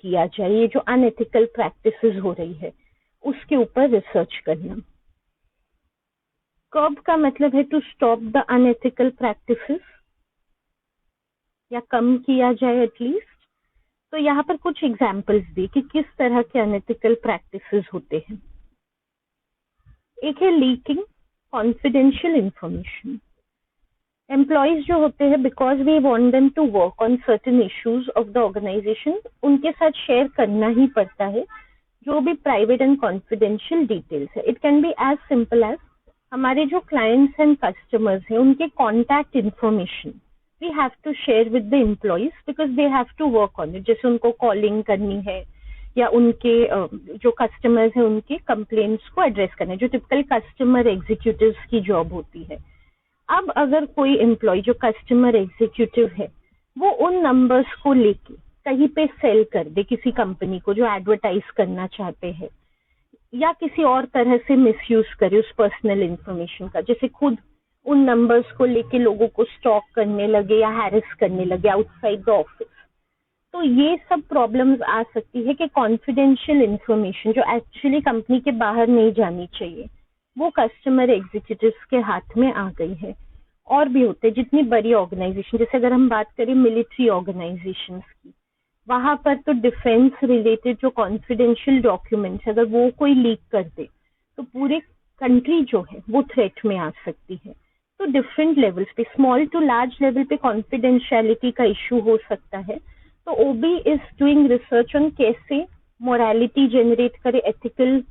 किया जाए, ये जो अनएथिकल प्रैक्टिसेस हो रही है उसके ऊपर रिसर्च करना। कर्ब का मतलब है to stop the unethical practices, या कम किया जाए एटलीस्ट। तो यहाँ पर कुछ एग्जाम्पल्स दी कि किस तरह के अनएथिकल प्रैक्टिसेस होते हैं। एक है लीकिंग कॉन्फिडेंशियल इंफॉर्मेशन। एम्प्लॉयज जो होते हैं, because we want them to work on certain issues of the organisation, उनके साथ शेयर करना ही पड़ता है जो भी प्राइवेट एंड कॉन्फिडेंशियल डिटेल्स है। It can be as simple as हमारे जो क्लाइंट्स एंड कस्टमर्स हैं उनके contact information we have to share with the employees because they have to work on it. जैसे उनको कॉलिंग करनी है या उनके जो कस्टमर्स हैं उनके कंप्लेंट्स को एड्रेस करना है, जो टिपिकल कस्टमर एग्जीक्यूटिव्स की जॉब होती है। अब अगर कोई एम्प्लॉय जो कस्टमर एग्जीक्यूटिव है वो उन नंबर्स को लेके कहीं पे सेल कर दे किसी कंपनी को जो एडवर्टाइज करना चाहते हैं, या किसी और तरह से मिसयूज करे उस पर्सनल इंफॉर्मेशन का, जैसे खुद उन नंबर्स को लेके लोगों को स्टॉक करने लगे या हैरेस करने लगे आउटसाइड द ऑफिस, तो ये सब प्रॉब्लम्स आ सकती है कि कॉन्फिडेंशियल इंफॉर्मेशन जो एक्चुअली कंपनी के बाहर नहीं जानी चाहिए वो कस्टमर एग्जीक्यूटिव्स के हाथ में आ गई है। और भी होते हैं जितनी बड़ी ऑर्गेनाइजेशन, जैसे अगर हम बात करें मिलिट्री ऑर्गेनाइजेशंस की, वहां पर तो डिफेंस रिलेटेड जो कॉन्फिडेंशियल डॉक्यूमेंट्स अगर वो कोई लीक कर दे तो पूरे कंट्री जो है वो थ्रेट में आ सकती है। तो डिफरेंट लेवल्स पे, स्मॉल टू लार्ज लेवल पे कॉन्फिडेंशियलिटी का इशू हो सकता है। तो ओबी इज डूइंग रिसर्च ऑन कैसे मोरालिटी जनरेट करे, एथिकल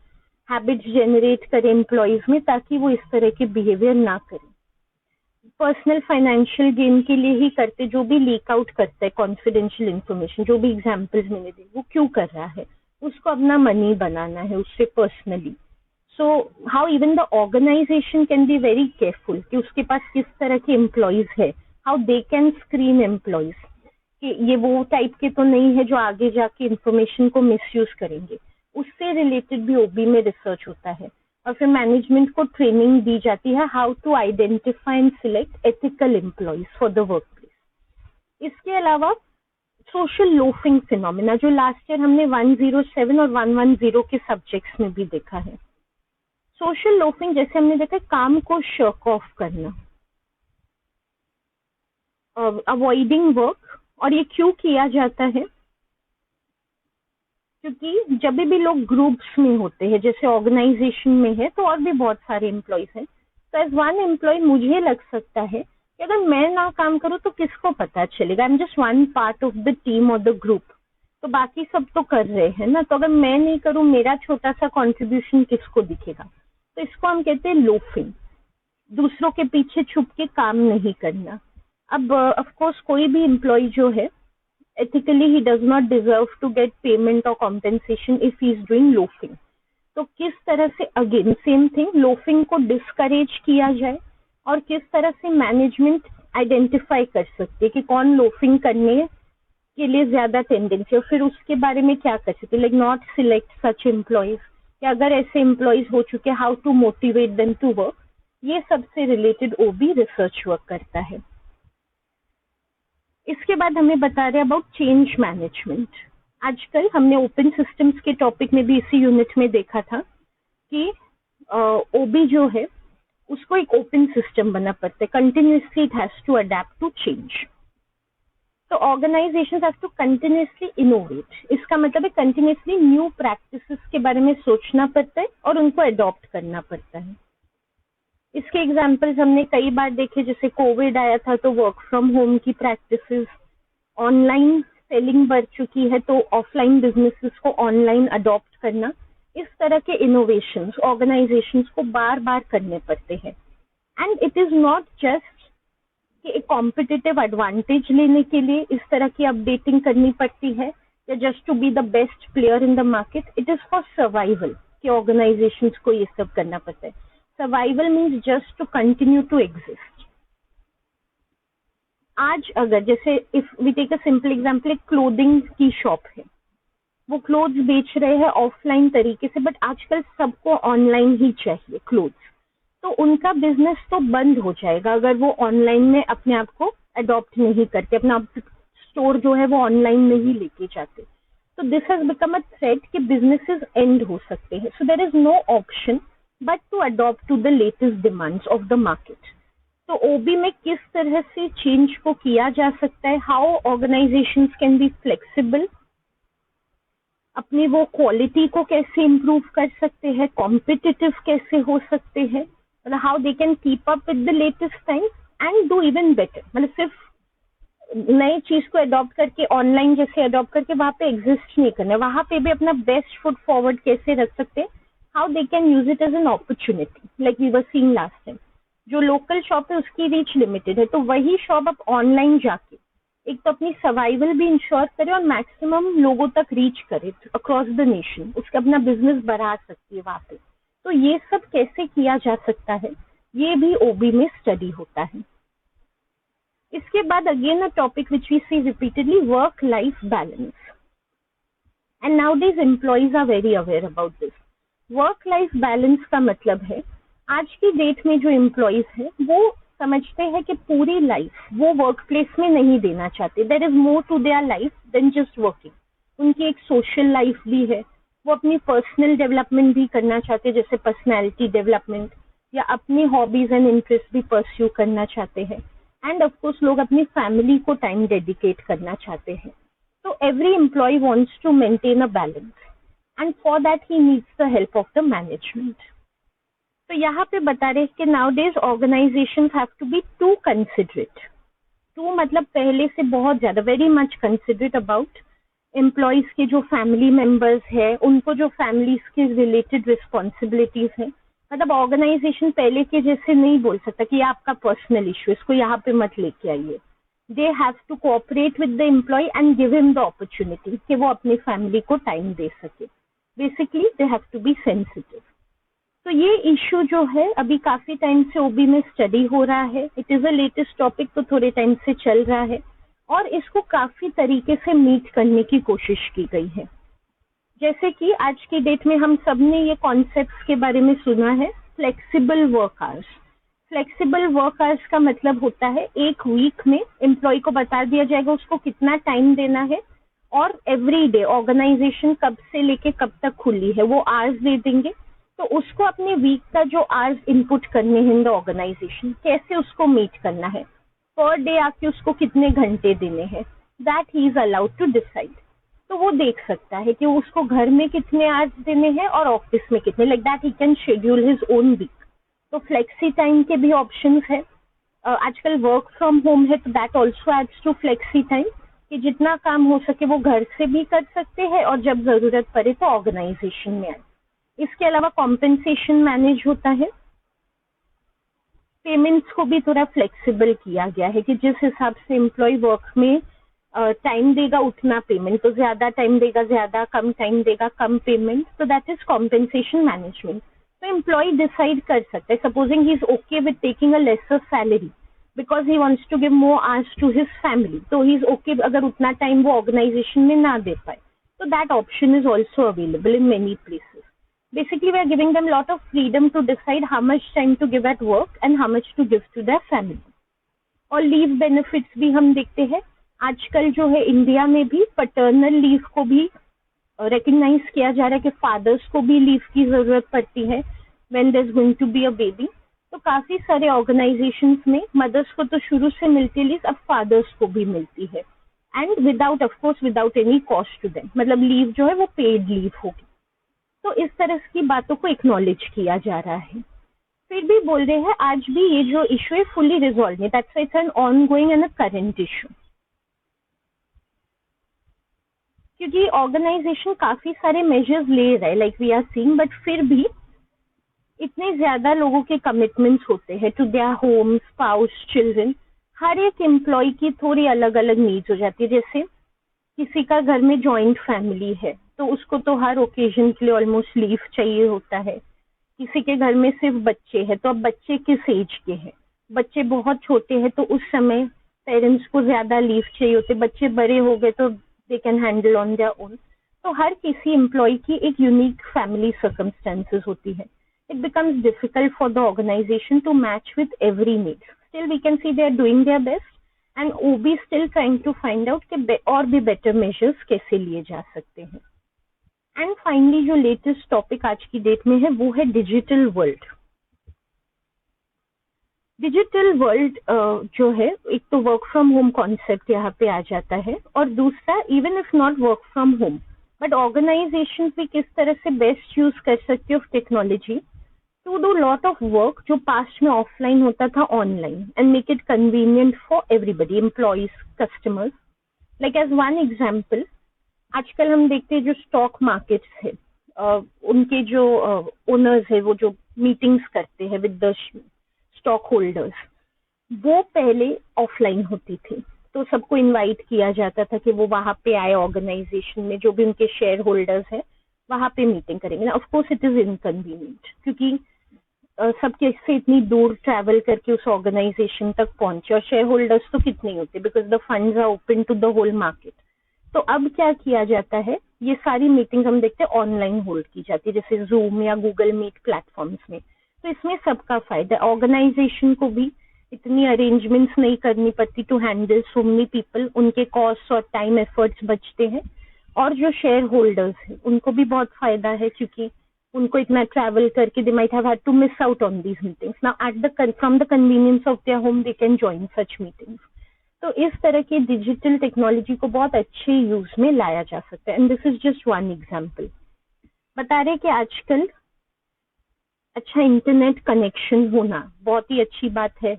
हैबिट्स जनरेट करे एम्प्लॉयज में, ताकि वो इस तरह के बिहेवियर ना करें। पर्सनल फाइनेंशियल गेन के लिए ही करते, जो भी लीक आउट करता है कॉन्फिडेंशियल इंफॉर्मेशन, जो भी एग्जांपल्स मैंने दी वो क्यों कर रहा है, उसको अपना मनी बनाना है उससे personally. So how even the organisation can be very careful कि उसके पास किस तरह के एम्प्लॉयज है, how they can screen employees कि ये वो टाइप के तो नहीं है जो आगे जाके इंफॉर्मेशन को मिसयूज करेंगे। उससे रिलेटेड भी ओबी में रिसर्च होता है। और फिर मैनेजमेंट को ट्रेनिंग दी जाती है how to identify and select ethical employees for the workplace. इसके अलावा सोशल लोफिंग फिनोमिना जो लास्ट ईयर हमने 107 और 110 के सब्जेक्ट्स में भी देखा है। सोशल लोफिंग जैसे हमने देखा काम को शर्क ऑफ करना, अवॉइडिंग वर्क। और ये क्यों किया जाता है? क्योंकि जब भी लोग ग्रुप्स में होते हैं, जैसे ऑर्गेनाइजेशन में है तो और भी बहुत सारे एम्प्लॉयज हैं, तो एज वन एम्प्लॉय मुझे लग सकता है कि अगर मैं ना काम करूँ तो किसको पता चलेगा, आई am just one part of the team और द ग्रुप, तो बाकी सब तो कर रहे हैं ना, तो अगर मैं नहीं करूँ मेरा छोटा सा कॉन्ट्रीब्यूशन किसको दिखेगा। तो इसको हम कहते हैं लोफिंग, दूसरों के पीछे छुप के काम नहीं करना। अब ऑफकोर्स कोई भी एम्प्लॉय जो है ethically he does not deserve to get payment or compensation if he is doing loafing। तो किस तरह से अगेन सेम थिंग लोफिंग को डिस्करेज किया जाए और किस तरह से मैनेजमेंट आइडेंटिफाई कर सकते कि कौन लोफिंग करने के लिए ज्यादा टेंडेंसी, और फिर उसके बारे में क्या कर सकते, like not select such employees, या अगर ऐसे एम्प्लॉयज हो चुके how to motivate them to work. ये सबसे रिलेटेड ओबी रिसर्च वर्क करता है। इसके बाद हमें बता रहे अबाउट चेंज मैनेजमेंट। आजकल हमने ओपन सिस्टम्स के टॉपिक में भी इसी यूनिट में देखा था कि ओबी जो है उसको एक ओपन सिस्टम बना पड़ता है, continuously it has to adapt to change. तो organisations have to continuously innovate, इसका मतलब है कंटिन्यूसली न्यू प्रैक्टिसेस के बारे में सोचना पड़ता है और उनको अडॉप्ट करना पड़ता है। इसके एग्जाम्पल्स हमने कई बार देखे, जैसे कोविड आया था तो वर्क फ्रॉम होम की प्रैक्टिसेस, ऑनलाइन सेलिंग बढ़ चुकी है तो ऑफलाइन बिजनेसेस को ऑनलाइन अडॉप्ट करना, इस तरह के इनोवेशंस ऑर्गेनाइजेशंस को बार बार करने पड़ते हैं। And it is not just कि एक कॉम्पिटिटिव एडवांटेज लेने के लिए इस तरह की अपडेटिंग करनी पड़ती है या just to be the best player in the market, it is for survival कि ऑर्गेनाइजेशंस को ये सब करना पड़ता है। Survival means just to continue to exist. आज अगर जैसे if we take a simple example, एक क्लोथिंग की शॉप है, वो क्लोथ्स बेच रहे हैं ऑफलाइन तरीके से, बट आजकल सबको ऑनलाइन ही चाहिए क्लोथ्स, तो उनका बिजनेस तो बंद हो जाएगा अगर वो ऑनलाइन में अपने आप को अडॉप्ट नहीं करते, अपना स्टोर जो है वो ऑनलाइन में ही लेके जाते। तो this has become a threat कि बिजनेसेस एंड हो सकते हैं. So there is no option but to adopt to the latest demands of the market. तो ओबी में किस तरह से चेंज को किया जा सकता है, how organisations can be flexible, अपनी वो क्वालिटी को कैसे इम्प्रूव कर सकते हैं, कॉम्पिटिटिव कैसे हो सकते हैं, मतलब how they can keep up with the latest time and do even better. मतलब सिर्फ नई चीज को अडॉप्ट करके ऑनलाइन जैसे अडॉप्ट करके वहां पे एग्जिस्ट नहीं करना, वहां पे भी अपना बेस्ट फुट फॉरवर्ड कैसे रख सकते हैं, how they can use it as an opportunity like we were seeing last time. जो लोकल शॉप है उसकी रीच लिमिटेड है, तो वही शॉप अब ऑनलाइन जाके एक तो अपनी सर्वाइवल भी इंश्योर करे और मैक्सिमम लोगों तक रीच करे अक्रॉस द नेशन, उसका अपना बिजनेस बढ़ा सकती है वहां पे. तो ये सब कैसे किया जा सकता है, ये भी ओबी में स्टडी होता है. इसके बाद again a topic which we see repeatedly, work life balance. And nowadays employees are very aware about this. Work life balance का मतलब है आज की डेट में जो एम्प्लॉइज है वो समझते हैं कि पूरी लाइफ वो वर्क प्लेस में नहीं देना चाहते. There is more to their life than just working. उनकी एक सोशल लाइफ भी है, वो अपनी पर्सनल डेवलपमेंट भी करना चाहते हैं, जैसे पर्सनैलिटी डेवलपमेंट, या अपनी हॉबीज एंड इंटरेस्ट भी परस्यू करना चाहते हैं. एंड ऑफ कोर्स लोग अपनी फैमिली को टाइम डेडिकेट करना चाहते हैं. तो every employee wants to maintain a balance and for that he needs the help of the management. तो यहाँ पे बता रहे कि nowadays organisations have to be too considerate. Too मतलब पहले से बहुत ज्यादा, very much considerate about employees के जो फैमिली मेंबर्स है, उनको जो फैमिलीज के रिलेटेड रिस्पॉन्सिबिलिटीज है. मतलब ऑर्गेनाइजेशन पहले के जैसे नहीं बोल सकता कि ये आपका पर्सनल इशू, इसको यहाँ पे मत लेके आइए. They have to cooperate with the employee and give him the opportunity कि वो अपनी फैमिली को टाइम दे सके. Basically they have to be sensitive. तो ये इशू जो है अभी काफी टाइम से ओबी में स्टडी हो रहा है. It is a latest topic, तो थोड़े टाइम से चल रहा है और इसको काफी तरीके से मीट करने की कोशिश की गई है. जैसे कि आज की डेट में हम सब ने ये कॉन्सेप्ट्स के बारे में सुना है, flexible work hours. Flexible work hours का मतलब होता है एक वीक में एम्प्लॉय को बता दिया जाएगा उसको कितना टाइम देना है और एवरी डे ऑर्गेनाइजेशन कब से लेके कब तक खुली है वो आवर्स दे देंगे. तो उसको अपने वीक का जो आवर्स इनपुट करने हैं इन द ऑर्गेनाइजेशन, कैसे उसको मीट करना है, पर डे आके उसको कितने घंटे देने हैं, that he is allowed to decide. तो वो देख सकता है कि उसको घर में कितने आवर्स देने हैं और ऑफिस में कितने, like that he can schedule his own week. तो फ्लेक्सी टाइम के भी ऑप्शंस है. आजकल वर्क फ्रॉम होम है तो that also adds to flexi time कि जितना काम हो सके वो घर से भी कर सकते हैं और जब जरूरत पड़े तो ऑर्गेनाइजेशन में आए. इसके अलावा कॉम्पेंसेशन मैनेज होता है. पेमेंट्स को भी थोड़ा फ्लेक्सिबल किया गया है कि जिस हिसाब से एम्प्लॉय वर्क में टाइम देगा उतना पेमेंट, तो ज्यादा टाइम देगा ज्यादा, कम टाइम देगा कम पेमेंट. तो दैट इज कॉम्पेंसेशन मैनेजमेंट. तो एम्प्लॉय डिसाइड कर सकता है, supposing he is okay with taking a lesser salary because he wants to give more hours to his family, तो ही इज ओके अगर उतना टाइम वो ऑर्गेनाइजेशन में ना दे पाए. तो that option is also available in many places. Basically, we are giving them a lot of freedom to decide how much time to give at work and how much to give to their family. और leave benefits भी हम देखते हैं आजकल जो है India में भी पैटर्नल लीव को भी रिकग्नाइज किया जा रहा है कि फादर्स को भी लीव की जरूरत पड़ती है when there is going to be a baby. तो काफी सारे ऑर्गेनाइजेशंस में मदर्स को तो शुरू से मिलती लीव, अब फादर्स को भी मिलती है and without of course without any cost to them. मतलब लीव जो है वो पेड लीव होगी. तो इस तरह की बातों को एक्नॉलेज किया जा रहा है. फिर भी बोल रहे हैं आज भी ये जो इशू है फुली रिजॉल्व नहीं, that's why it's an ongoing and a current issue. क्योंकि ऑर्गेनाइजेशन काफी सारे मेजर्स ले रहा है like we are seeing, but फिर भी इतने ज्यादा लोगों के कमिटमेंट्स होते हैं to their home, spouse, children. हर एक एम्प्लॉय की थोड़ी अलग अलग नीड्स हो जाती है. जैसे किसी का घर में जॉइंट फैमिली है तो उसको तो हर ओकेजन के लिए ऑलमोस्ट लीव चाहिए होता है. किसी के घर में सिर्फ बच्चे हैं तो अब बच्चे किस एज के हैं, बच्चे बहुत छोटे हैं तो उस समय पेरेंट्स को ज्यादा लीव चाहिए होते, बच्चे बड़े हो गए तो they can handle on their own. तो हर किसी एम्प्लॉय की एक यूनिक फैमिली सर्कमस्टेंसेस होती है. It becomes difficult for the organisation to match with every need. Still we can see they are doing their best and OB still trying to find out कि और भी better measures कैसे लिए जा सकते हैं। एंड फाइनली जो latest topic आज की डेट में है वो है डिजिटल वर्ल्ड। डिजिटल वर्ल्ड जो है, एक तो वर्क फ्रॉम होम कॉन्सेप्ट यहाँ पे आ जाता है, और दूसरा even if not work from home but organisation भी किस तरह से बेस्ट यूज कर सकती है of technology to do lot of work जो पास्ट में ऑफलाइन होता था online, and make it convenient for everybody, employees, customers. Like as one example, आजकल हम देखते हैं जो स्टॉक मार्केट्स है, उनके जो ओनर्स है वो जो मीटिंग्स करते हैं विद द स्टॉक होल्डर्स, वो पहले ऑफलाइन होती थी। तो सबको इनवाइट किया जाता था कि वो वहां पे आए, ऑर्गेनाइजेशन में जो भी उनके शेयर होल्डर्स हैं वहां पे मीटिंग करेंगे। Of course it is inconvenient, क्योंकि सब कैसे इतनी दूर ट्रैवल करके उस ऑर्गेनाइजेशन तक पहुंचे, और शेयर होल्डर्स तो कितने होते because the funds are open to the whole market. तो अब क्या किया जाता है, ये सारी मीटिंग हम देखते हैं ऑनलाइन होल्ड की जाती है, जैसे जूम या गूगल मीट प्लेटफॉर्म्स में। तो इसमें सबका फायदा, ऑर्गेनाइजेशन को भी इतनी अरेंजमेंट्स नहीं करनी पड़ती to handle so many people, उनके कॉस्ट और टाइम एफर्ट्स बचते हैं, और जो शेयर होल्डर्स हैं उनको भी बहुत फायदा है, क्योंकि उनको इतना ट्रैवल करके they might have had to miss out on these meetings. Now at the from the convenience of their home they can join such meetings. तो इस तरह की डिजिटल टेक्नोलॉजी को बहुत अच्छे यूज में लाया जा सकता है, and this is just one example. बता रहे कि आजकल अच्छा इंटरनेट कनेक्शन होना बहुत ही अच्छी बात है।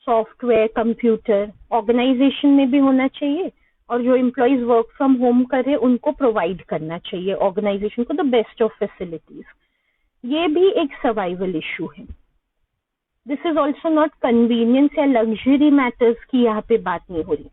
सॉफ्टवेयर, कंप्यूटर ऑर्गेनाइजेशन में भी होना चाहिए, और जो एम्प्लॉयज वर्क फ्रॉम होम कर रहे उनको प्रोवाइड करना चाहिए ऑर्गेनाइजेशन को द बेस्ट ऑफ फैसिलिटीज। ये भी एक सर्वाइवल इशू है। This is also not convenience या लग्जरी मैटर्स की यहाँ पे बात नहीं हो रही।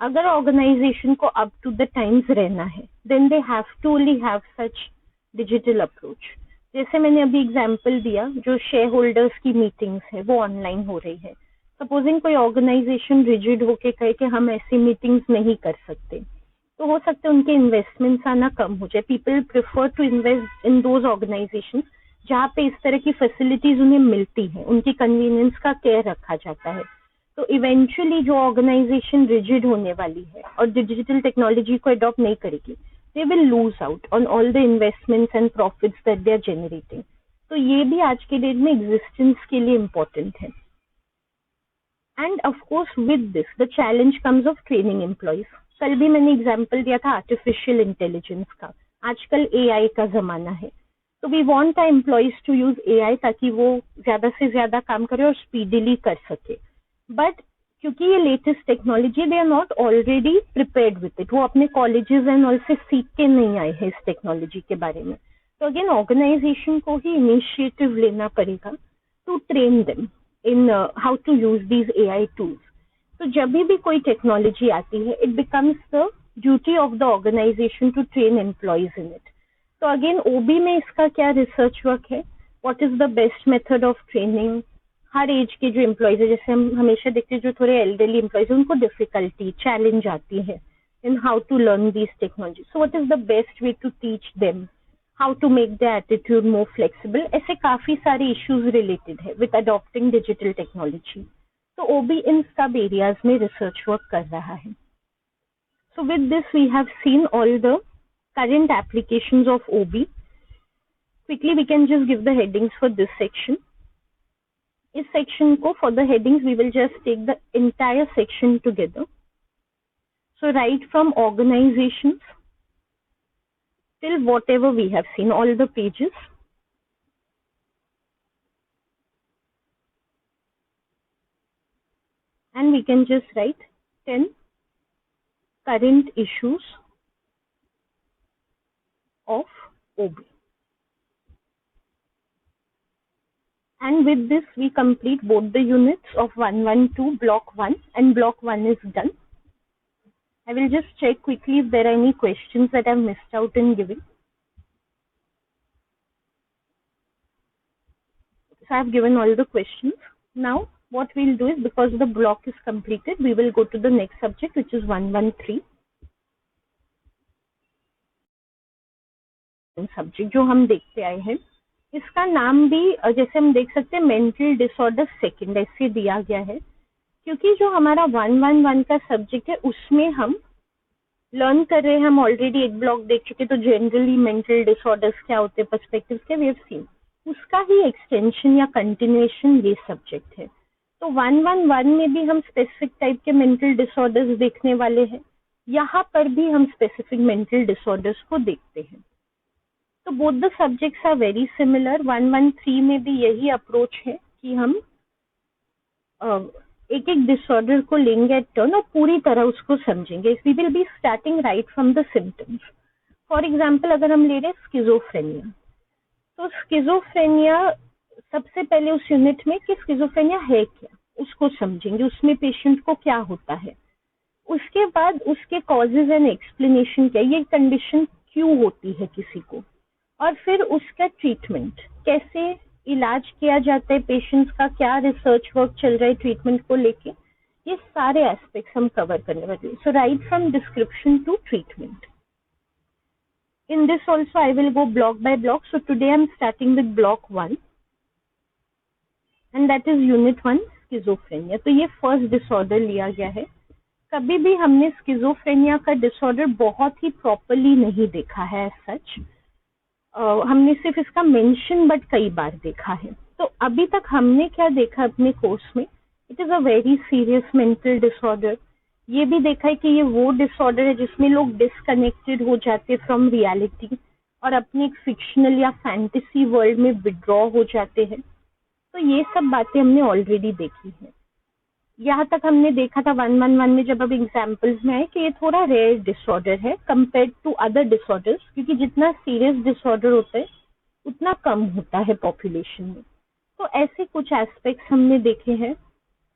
अगर ऑर्गेनाइजेशन को अप टू द टाइम्स रहना है then they have to only have such digital approach. जैसे मैंने अभी एग्जांपल दिया, जो शेयर होल्डर्स की मीटिंग्स है वो ऑनलाइन हो रही है। सपोजिंग कोई ऑर्गेनाइजेशन रिजिड होके कहे कि हम ऐसी मीटिंग्स नहीं कर सकते, तो हो सकता है उनके इन्वेस्टमेंट्स आना कम हो जाए। People prefer to invest in those organisation जहाँ पे इस तरह की फैसिलिटीज उन्हें मिलती है, उनकी कन्वीनियंस का केयर रखा जाता है। तो इवेंचुअली जो ऑर्गेनाइजेशन रिजिड होने वाली है और डिजिटल टेक्नोलॉजी को अडॉप्ट नहीं करेगी, they will lose out on all the investments and profits that they are generating. तो ये भी आज के डेट में एग्जिस्टेंस के लिए इम्पोर्टेंट है। And of course with this the challenge comes of training employees. कल भी मैंने एग्जांपल दिया था आर्टिफिशियल इंटेलिजेंस का। आजकल एआई का जमाना है, तो we want our employees to use AI ताकि वो ज्यादा से ज्यादा काम करे और स्पीडीली कर सके। बट क्योंकि ये latest technology, they are not already prepared with it, वो अपने कॉलेजेस एंड ऑल से सीख के नहीं आए हैं इस टेक्नोलॉजी के बारे में। तो अगेन ऑर्गेनाइजेशन को ही इनिशिएटिव लेना पड़ेगा to train them in how to use these AI tools. तो जब भी कोई टेक्नोलॉजी आती है it becomes the duty of the organisation to train employees in it. तो अगेन ओबी में इसका क्या रिसर्च वर्क है, what is the best method of training. हर एज के जो एम्प्लॉयज है, जैसे हम हमेशा देखते हैं जो थोड़े एल्डरली एम्प्लॉयज उनको डिफिकल्टी, चैलेंज आती है in how to learn these technology. So what is the best way to teach them, how to make the attitude more flexible. ऐसे काफी सारे इश्यूज रिलेटेड है विद अडॉप्टिंग डिजिटल टेक्नोलॉजी। तो OB इन सब areas में research work कर रहा है। So with this we have seen all the current applications of OB. Quickly we can just give the headings for this section. इस section को for the headings we will just take the entire section together. So right from organizations till whatever we have seen, all the pages. And we can just write 10 current issues of OB. And with this we complete both the units of 112 block 1, and block 1 is done. I will just check quickly if there are any questions that I have missed out in giving. So I have given all the questions. Now what we'll do is, because the block is completed, we will go to the next subject, which is 113 subject जो हम देखते आए हैं। इसका नाम भी जैसे हम देख सकते हैं मेंटल डिसऑर्डर सेकंड ऐसे दिया गया है, क्योंकि जो हमारा 111 का सब्जेक्ट है उसमें हम लर्न कर रहे हैं, हम ऑलरेडी एक ब्लॉक देख चुके, तो जनरली मेंटल डिसऑर्डर्स क्या होते हैं, पर्सपेक्टिव्स क्या, वी हैव सीन, उसका ही एक्सटेंशन या कंटिन्यूएशन ये सब्जेक्ट है। तो 111 में भी हम स्पेसिफिक टाइप के मेंटल डिसऑर्डर्स देखने वाले हैं, यहाँ पर भी हम स्पेसिफिक मेंटल डिसऑर्डर्स को देखते हैं। तो both the subjects are very similar. 113 में भी यही अप्रोच है कि हम एक एक डिसऑर्डर को लेंगे एट टर्न और पूरी तरह उसको समझेंगे। We will be starting right from the symptoms. For example अगर हम ले रहे हैं स्किजोफ्रेनिया, तो स्किजोफ्रेनिया सबसे पहले उस यूनिट में कि स्किजोफ्रेनिया है क्या उसको समझेंगे, उसमें पेशेंट को क्या होता है, उसके बाद उसके कॉजेज एंड एक्सप्लेनेशन क्या, ये कंडीशन क्यों होती है किसी को, और फिर उसका ट्रीटमेंट कैसे इलाज किया जाता है, पेशेंट्स का क्या रिसर्च वर्क चल रहा है ट्रीटमेंट को लेके, ये सारे एस्पेक्ट्स हम कवर करने वाले हैं। So right from description to treatment. In this also I will go block by block. So today I am starting with block 1 and that is unit 1 schizophrenia. तो ये फर्स्ट डिसऑर्डर लिया गया है। कभी भी हमने स्किजोफ्रेनिया का डिसऑर्डर बहुत ही प्रॉपरली नहीं देखा है सच, हमने सिर्फ इसका मेंशन बट कई बार देखा है। तो अभी तक हमने क्या देखा अपने कोर्स में, it is a very serious mental disorder. ये भी देखा है कि ये वो डिसऑर्डर है जिसमें लोग डिस्कनेक्टेड हो जाते फ्रॉम रियलिटी और अपनी एक फिक्शनल या फैंटेसी वर्ल्ड में विड्रॉ हो जाते हैं। तो ये सब बातें हमने ऑलरेडी देखी है। यहाँ तक हमने देखा था 111 में जब अब एग्जाम्पल्स में आए कि ये थोड़ा रेयर डिसऑर्डर है कंपेयर टू अदर डिसऑर्डर्स, क्योंकि जितना सीरियस डिसऑर्डर होता है उतना कम होता है पॉपुलेशन में। तो ऐसे कुछ एस्पेक्ट्स हमने देखे हैं।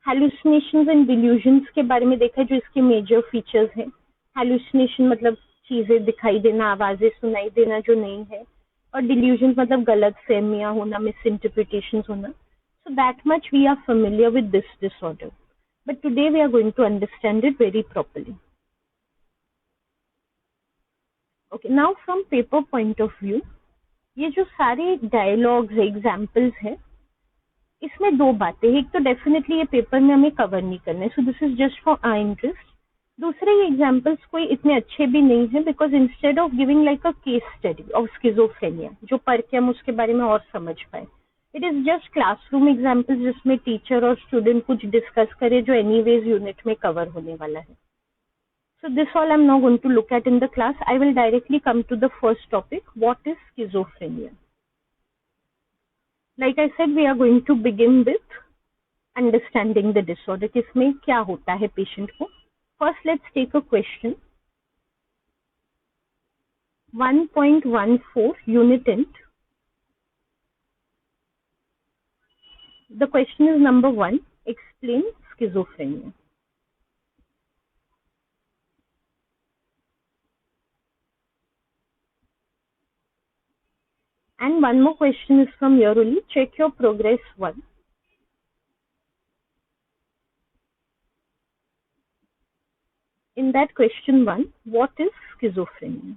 हैलुसिनेशंस एंड डिल्यूजन्स के बारे में देखा है जो इसके मेजर फीचर्स हैं। हैलुसिनेशन मतलब चीजें दिखाई देना, आवाजें सुनाई देना जो नहीं है, और डिल्यूजन मतलब गलत फहमियां होना, मिस इंटरप्रिटेशंस होना। So that much we are familiar with this disorder, but today we are going to understand it very properly. Okay, now from paper point of view, ये जो सारे डायलॉग्स है, एग्जाम्पल्स है, इसमें दो बातें, एक तो डेफिनेटली ये पेपर में हमें कवर नहीं करना है, so this is just for our interest. दूसरे ये एग्जाम्पल्स कोई इतने अच्छे भी नहीं है, because instead of giving like a case study of schizophrenia जो पढ़ के हम उसके बारे में और समझ पाए, it is just classroom examples जिसमें टीचर और स्टूडेंट कुछ डिस्कस करे जो एनीवेज यूनिट में कवर होने वाला है। So this all I'm now going to look at in the class. I will directly come to the first topic. What is schizophrenia? Like I said, we are going to begin with understanding the disorder. किसमें क्या होता है patient को. First, let's take a question. 1.14 unit end. The question is number 1. Explain schizophrenia. And one more question is from here only. Check your progress 1. In that question 1, what is schizophrenia?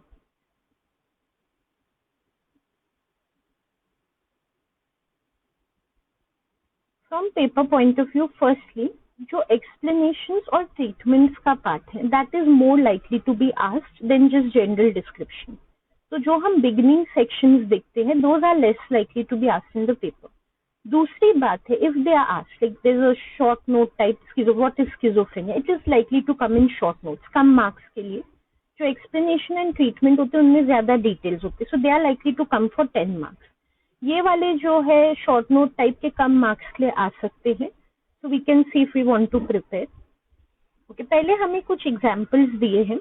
From paper point of view, firstly, जो explanations और treatments का part है, that is more likely to be asked than just general description. तो जो हम beginning sections देखते हैं, those are less likely to be asked in the paper. दूसरी बात है, if they are asked, like there is a short note type, what is schizophrenia? It is likely to come in short notes, come marks के लिए. जो explanation and treatment होते हैं, उनमें ज़्यादा details होते हैं, so they are likely to come for 10 marks. ये वाले जो है शॉर्ट नोट टाइप के कम मार्क्स के लिए आ सकते हैं, so we can see if we want to prepare. Okay, पहले हमें कुछ एग्जांपल्स दिए हैं।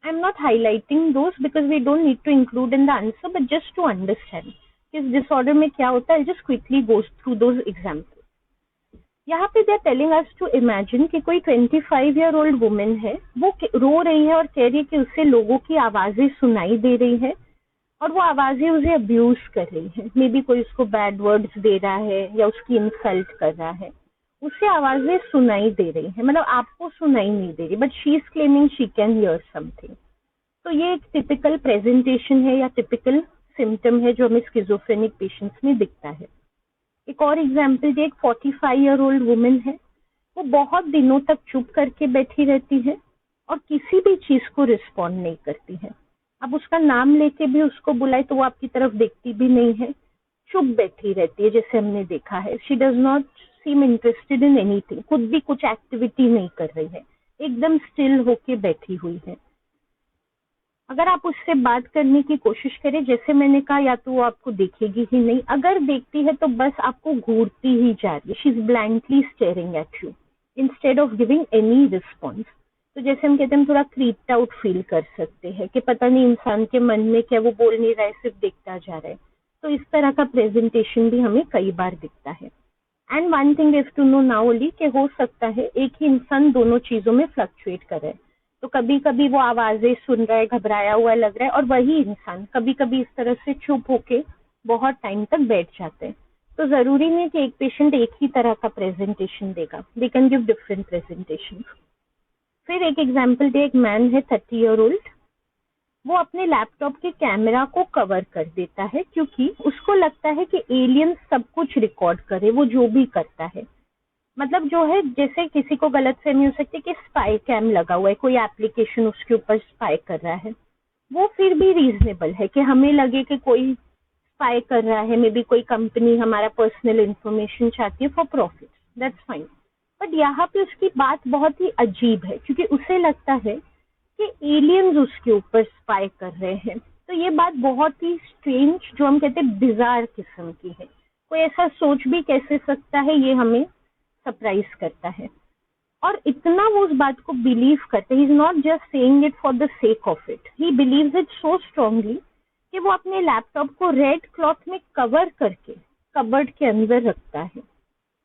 I am not highlighting those because we don't need to include in the answer, but just to understand इस डिसऑर्डर में क्या होता है, just quickly go through those examples. यहाँ पे they are telling us to imagine कि कोई 25 year old women है, वो रो रही है और कह रही है कि उससे लोगों की आवाजें सुनाई दे रही है और वो आवाजें उसे अब्यूज कर रही है। मे बी कोई उसको बैड वर्ड्स दे रहा है या उसकी इंसल्ट कर रहा है, उसे आवाजें सुनाई दे रही है, मतलब आपको सुनाई नहीं दे रही, but she is claiming she can hear something. तो ये एक टिपिकल प्रेजेंटेशन है या टिपिकल सिम्टम है जो हमें स्किजोफ्रेनिक पेशेंट्स में दिखता है। एक और एग्जाम्पल, एक 45 ईयर ओल्ड वुमेन है, वो बहुत दिनों तक चुप करके बैठी रहती है और किसी भी चीज को रिस्पॉन्ड नहीं करती है। अब उसका नाम लेके भी उसको बुलाए तो वो आपकी तरफ देखती भी नहीं है, चुप बैठी रहती है, जैसे हमने देखा है। She does not seem interested in anything, खुद भी कुछ एक्टिविटी नहीं कर रही है, एकदम स्टिल होके बैठी हुई है। अगर आप उससे बात करने की कोशिश करें, जैसे मैंने कहा, या तो वो आपको देखेगी ही नहीं, अगर देखती है तो बस आपको घूरती ही जा रही है। She is blindly staring at you instead of giving any response. तो जैसे हम कहते हैं, हम थोड़ा क्रीप्ड आउट फील कर सकते हैं कि पता नहीं इंसान के मन में क्या, वो बोल नहीं रहा है, सिर्फ देखता जा रहा है। तो इस तरह का प्रेजेंटेशन भी हमें कई बार दिखता है। And one thing is to know now only कि हो सकता है एक ही इंसान दोनों चीजों में फ्लक्चुएट करे। तो कभी कभी वो आवाजें सुन रहा है, घबराया हुआ लग रहा है, और वही इंसान कभी कभी इस तरह से चुप होके बहुत टाइम तक बैठ जाते हैं। तो जरूरी नहीं कि एक पेशेंट एक ही तरह का प्रेजेंटेशन देगा, they can give different presentation. फिर एक एग्जाम्पल दे, एक मैन है 30 ईयर ओल्ड, वो अपने लैपटॉप के कैमरा को कवर कर देता है क्योंकि उसको लगता है कि एलियन सब कुछ रिकॉर्ड करे, वो जो भी करता है। मतलब जो है, जैसे किसी को गलतफहमी हो सकती है कि स्पाई कैम लगा हुआ है, कोई एप्लीकेशन उसके ऊपर स्पाई कर रहा है, वो फिर भी रीजनेबल है कि हमें लगे कि कोई स्पाई कर रहा है, मे बी कोई कंपनी हमारा पर्सनल इंफॉर्मेशन चाहती है for profit, that's fine. But यहाँ पे उसकी बात बहुत ही अजीब है क्योंकि उसे लगता है कि एलियंस उसके ऊपर स्पाई कर रहे हैं। तो ये बात बहुत ही स्ट्रेंज, जो हम कहते हैं बिजार किस्म की है। कोई ऐसा सोच भी कैसे सकता है, ये हमें सरप्राइज करता है। और इतना वो उस बात को बिलीव करते, ही is not just saying it for the sake of it, he believes it so strongly कि वो अपने लैपटॉप को रेड क्लॉथ में कवर करके कबर्ड के अंदर रखता है।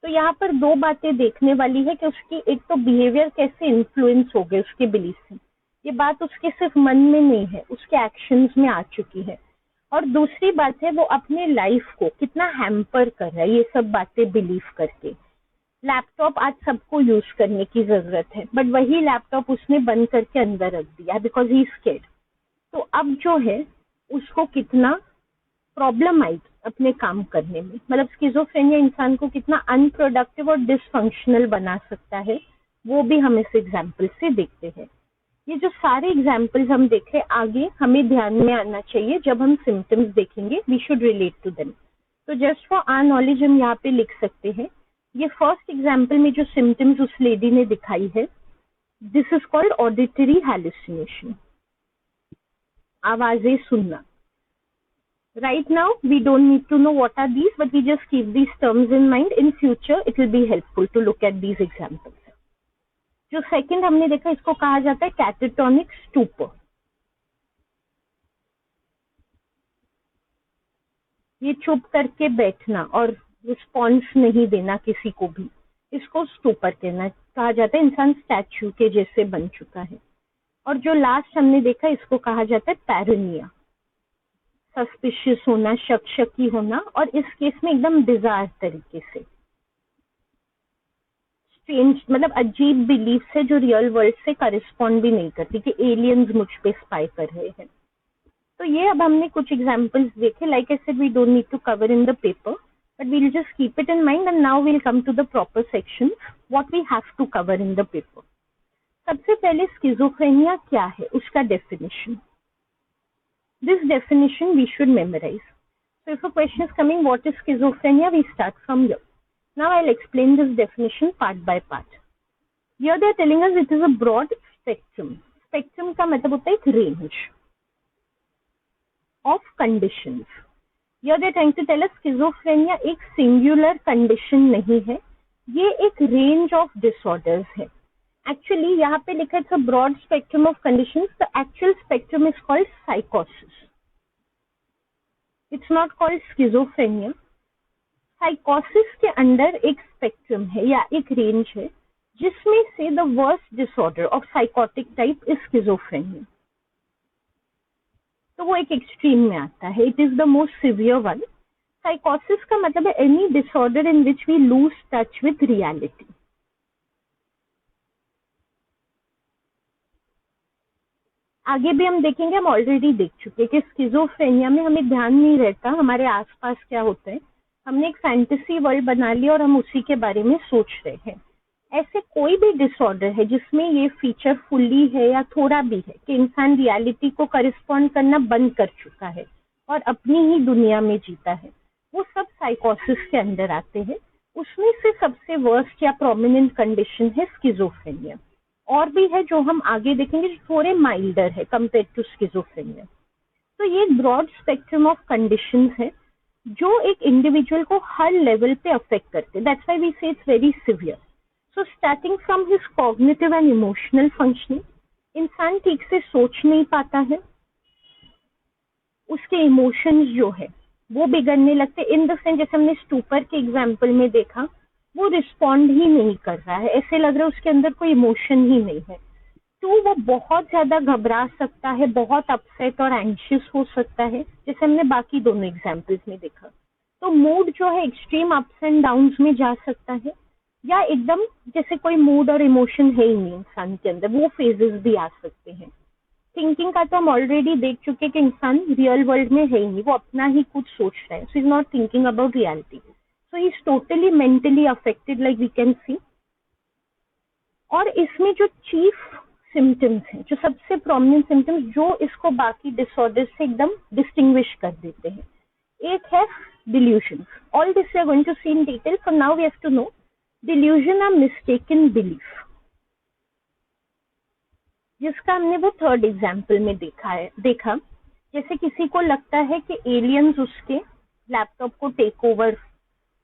तो यहाँ पर दो बातें देखने वाली है कि उसकी एक तो बिहेवियर कैसे इन्फ्लुएंस हो गए उसके बिलीफ से, ये बात उसके सिर्फ मन में नहीं है, उसके एक्शंस में आ चुकी है। और दूसरी बात है, वो अपने लाइफ को कितना हैम्पर कर रहा है ये सब बातें बिलीव करके। लैपटॉप आज सबको यूज करने की जरूरत है, बट वही लैपटॉप उसने बंद करके अंदर रख दिया बिकॉज ही स्केर्ड। तो अब जो है उसको कितना प्रॉब्लम आई अपने काम करने में, मतलब स्किज़ोफ्रेनिया इंसान को कितना अनप्रोडक्टिव और डिसफंक्शनल बना सकता है, वो भी हम इस एग्जाम्पल से देखते हैं। ये जो सारे एग्जाम्पल्स हम देख रहे, आगे हमें ध्यान में आना चाहिए जब हम सिम्टम्स देखेंगे, we should relate to them. तो जस्ट फॉर आवर नॉलेज हम यहाँ पे लिख सकते हैं, ये फर्स्ट एग्जाम्पल में जो सिम्टम्स उस लेडी ने दिखाई है, this is called auditory hallucination, आवाजें सुनना। Right now, we don't need to know what are these, but we just keep these terms in mind. In future, it will be helpful to look at these examples. जो second हमने देखा, इसको कहा जाता है catatonic stupor. ये चुप करके बैठना और रिस्पॉन्स नहीं देना किसी को भी, इसको स्टूपर कहा जाता है। इंसान स्टैच्यू के जैसे बन चुका है। और जो लास्ट हमने देखा, इसको कहा जाता है पैरानिया, सस्पिशियस होना, शक होना, और इस केस में एकदम बिजार तरीके से स्ट्रेंज, मतलब अजीब बिलीफ से जो रियल वर्ल्ड से करस्पॉन्ड भी नहीं करती कि एलियंस मुझ पे स्पाई कर रहे हैं। तो ये अब हमने कुछ एग्जांपल्स देखे। Like I said, we don't need to cover in the paper, but we will just keep it in mind and now we will come to the proper sections what we have to cover in the paper. सबसे पहले schizophrenia क्या है, उसका definition. This definition we should memorize. So if a question is coming, what is schizophrenia, we start from here. Now I'll explain this definition part by part. Here they are telling us it is a broad spectrum. Spectrum का मतलब होता है एक range of conditions. Here they are trying to tell us schizophrenia एक singular condition नहीं है, ये एक range of disorders है. Actually यहाँ पे लिखा है it's a broad spectrum of conditions. The actual spectrum is called psychosis. It's not called schizophrenia. Psychosis के अंदर एक स्पेक्ट्रम है या एक रेंज है जिसमें से the worst disorder of psychotic type is schizophrenia. तो वो एक एक्सट्रीम में आता है. It is the most severe one. Psychosis का मतलब है any disorder in which we lose touch with reality. आगे भी हम देखेंगे, हम ऑलरेडी देख चुके कि स्किज़ोफ्रेनिया में हमें ध्यान नहीं रहता हमारे आसपास क्या होता है, हमने एक फैंटेसी वर्ल्ड बना लिया और हम उसी के बारे में सोच रहे हैं. ऐसे कोई भी डिसऑर्डर है जिसमें ये फीचर फुल्ली है या थोड़ा भी है कि इंसान रियलिटी को करिस्पॉन्ड करना बंद कर चुका है और अपनी ही दुनिया में जीता है, वो सब साइकोसिस के अंदर आते हैं। उसमें से सबसे वर्स्ट या प्रोमिनेंट कंडीशन है स्किज़ोफ्रेनिया। और भी है जो हम आगे देखेंगे जो थोड़े माइल्डर है कंपेयर टू स्किज़ोफ्रेनिया। तो ये ब्रॉड स्पेक्ट्रम ऑफ कंडीशंस है जो एक इंडिविजुअल को हर लेवल पे अफेक्ट करते हैं। दैट्स व्हाई वी से it's very severe. So starting from his cognitive and emotional functioning, इंसान ठीक से सोच नहीं पाता है, उसके इमोशंस जो है वो बिगड़ने लगते। इन द सेंस जैसे हमने स्टूपर के एग्जाम्पल में देखा, वो रिस्पॉन्ड ही नहीं कर रहा है, ऐसे लग रहा है उसके अंदर कोई इमोशन ही नहीं है। तो वो बहुत ज्यादा घबरा सकता है, बहुत अपसेट और एंशियस हो सकता है, जैसे हमने बाकी दोनों एग्जाम्पल्स में देखा। तो मूड जो है एक्सट्रीम अप्स एंड डाउन्स में जा सकता है, या एकदम जैसे कोई मूड और इमोशन है ही नहीं इंसान के अंदर, वो फेजेस भी आ सकते हैं। थिंकिंग का तो हम ऑलरेडी देख चुके कि इंसान रियल वर्ल्ड में है ही नहीं, वो अपना ही कुछ सोच रहा है, so is not thinking about reality, so he is totally mentally affected like we can see. और इसमें जो चीफ सिम्टम्स हैं, जो सबसे प्रोमिनेंट सिम्टम्स जो इसको बाकी डिसऑर्डर से एकदम डिस्टिंग्विश कर देते हैं, एक है delusion. All this we are going to see in detail, for now we have to know delusion are mistaken belief, जिसका हमने वो थर्ड एग्जाम्पल में देखा। जैसे किसी को लगता है कि एलियंस उसके लैपटॉप को टेक ओवर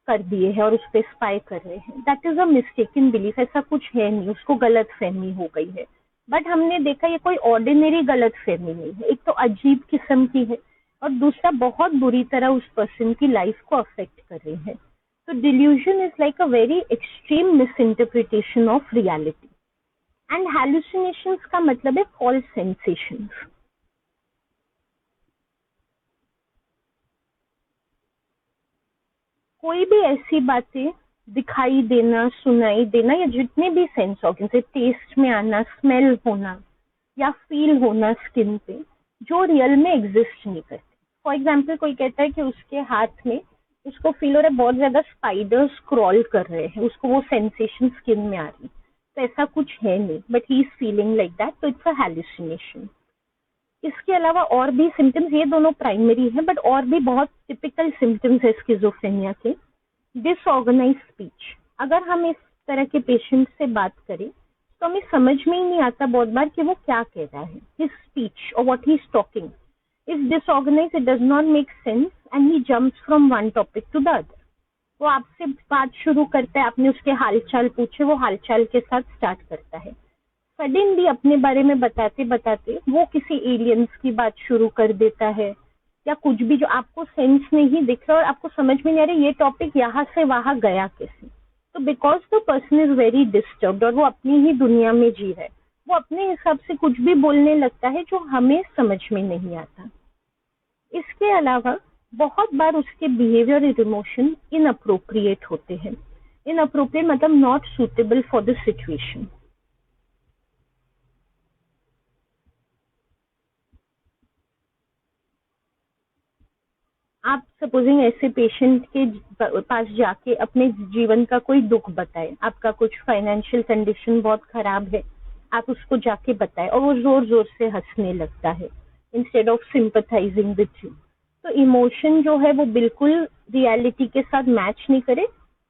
कर दिए हैं और उस पर स्पाई कर रहे हैं। That is a mistaken belief, ऐसा कुछ है नहीं, उसको गलत फहमी हो गई है। बट हमने देखा ये कोई ऑर्डिनरी गलत फहमी नहीं है, एक तो अजीब किस्म की है और दूसरा बहुत बुरी तरह उस पर्सन की लाइफ को अफेक्ट कर रही है। तो delusion is like a very extreme misinterpretation of reality. And hallucinations का मतलब है फॉल्स सेंसेशंस। कोई भी ऐसी बातें दिखाई देना, सुनाई देना, या जितने भी सेंस ऑर्गन से टेस्ट में आना, स्मेल होना या फील होना स्किन पे, जो रियल में एग्जिस्ट नहीं करते। फॉर एग्जाम्पल कोई कहता है कि उसके हाथ में उसको फील हो रहा है बहुत ज्यादा स्पाइडर्स क्रॉल कर रहे हैं, उसको वो सेंसेशन स्किन में आ रही, तो ऐसा कुछ है नहीं, but he is feeling like that, तो इट्स अ हैलुसिनेशन। इसके अलावा और भी सिम्टम्स, ये दोनों प्राइमरी हैं, बट और भी बहुत टिपिकल सिम्टम्स है स्किज़ोफ्रेनिया के। Disorganise speech. अगर हम इस तरह के पेशेंट से बात करें तो हमें समझ में ही नहीं आता बहुत बार कि वो क्या कह रहा है। हिज स्पीच और what he is talking is disorganize, it does not make sense and he jumps from one topic to the other. वो आपसे बात शुरू करता है, आपने उसके हालचाल पूछे, वो हालचाल के साथ स्टार्ट करता है। सडनली अपने बारे में बताते बताते वो किसी एलियंस की बात शुरू कर देता है, या कुछ भी जो आपको सेंस नहीं दिख रहा और आपको समझ में नहीं आ रहा ये टॉपिक यहाँ से वहां गया कैसे। तो because the person is very disturbed और वो अपनी ही दुनिया में जी रहा है, वो अपने हिसाब से कुछ भी बोलने लगता है जो हमें समझ में नहीं आता। इसके अलावा बहुत बार उसके बिहेवियर और इमोशन इनअप्रोप्रिएट होते हैं। इनअप्रोप्रिएट मतलब not suitable for the situation. आप सपोजिंग ऐसे पेशेंट के पास जाके अपने जीवन का कोई दुख बताए, आपका कुछ फाइनेंशियल कंडीशन बहुत खराब है, आप उसको जाके बताए और वो जोर जोर से हंसने लगता है instead of sympathising with you. तो इमोशन जो है वो बिल्कुल रियलिटी के साथ मैच नहीं करे।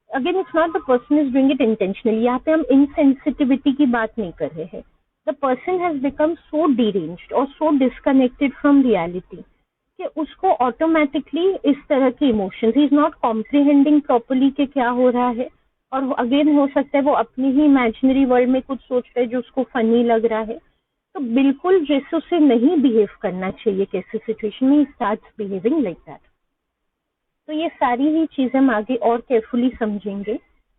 Again it's not the person is doing it intentionally, यहाँ पे हम इनसेंसिटिविटी की बात नहीं कर रहे हैं। The person has become so deranged और सो डिस्कनेक्टेड फ्रॉम रियलिटी कि उसको ऑटोमेटिकली इस तरह के emotions, he is not comprehending properly कि क्या हो रहा है। और अगेन हो सकता है वो अपनी ही इमेजिनरी वर्ल्ड में कुछ सोच रहे जो उसको फनी लग रहा है। तो बिल्कुल जैसे उसे नहीं बिहेव करना चाहिए कैसे सिचुएशन में, स्टार्ट्स बिहेविंग लाइक दैट। तो ये सारी ही चीजें हम आगे और केयरफुली समझेंगे,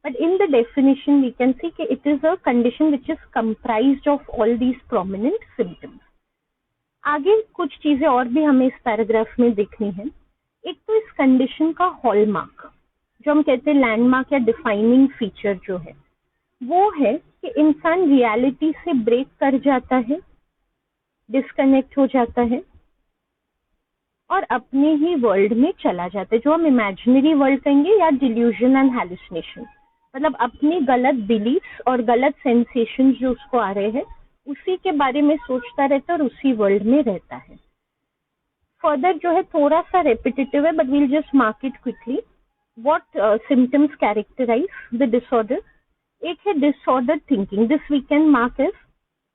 but in the definition we can see कि it is a condition which is comprised of all these prominent symptoms. आगे कुछ चीजें और भी हमें इस पैराग्राफ में देखनी है। एक तो इस कंडीशन का हॉलमार्क, जो हम कहते हैं लैंडमार्क या डिफाइनिंग फीचर जो है, वो है कि इंसान रियलिटी से ब्रेक कर जाता है, डिस्कनेक्ट हो जाता है और अपने ही वर्ल्ड में चला जाता है, जो हम इमेजिनरी वर्ल्ड कहेंगे या डिल्यूजन एंड हैलुसिनेशन। मतलब अपनी गलत बिलीफ्स और गलत सेंसेशंस जो उसको आ रहे हैं उसी के बारे में सोचता रहता है और उसी वर्ल्ड में रहता है। फर्दर जो है थोड़ा सा रेपिटेटिव है, but we'll just mark it quickly. What symptoms characterize the disorder? एक है disorder thinking, this we can mark as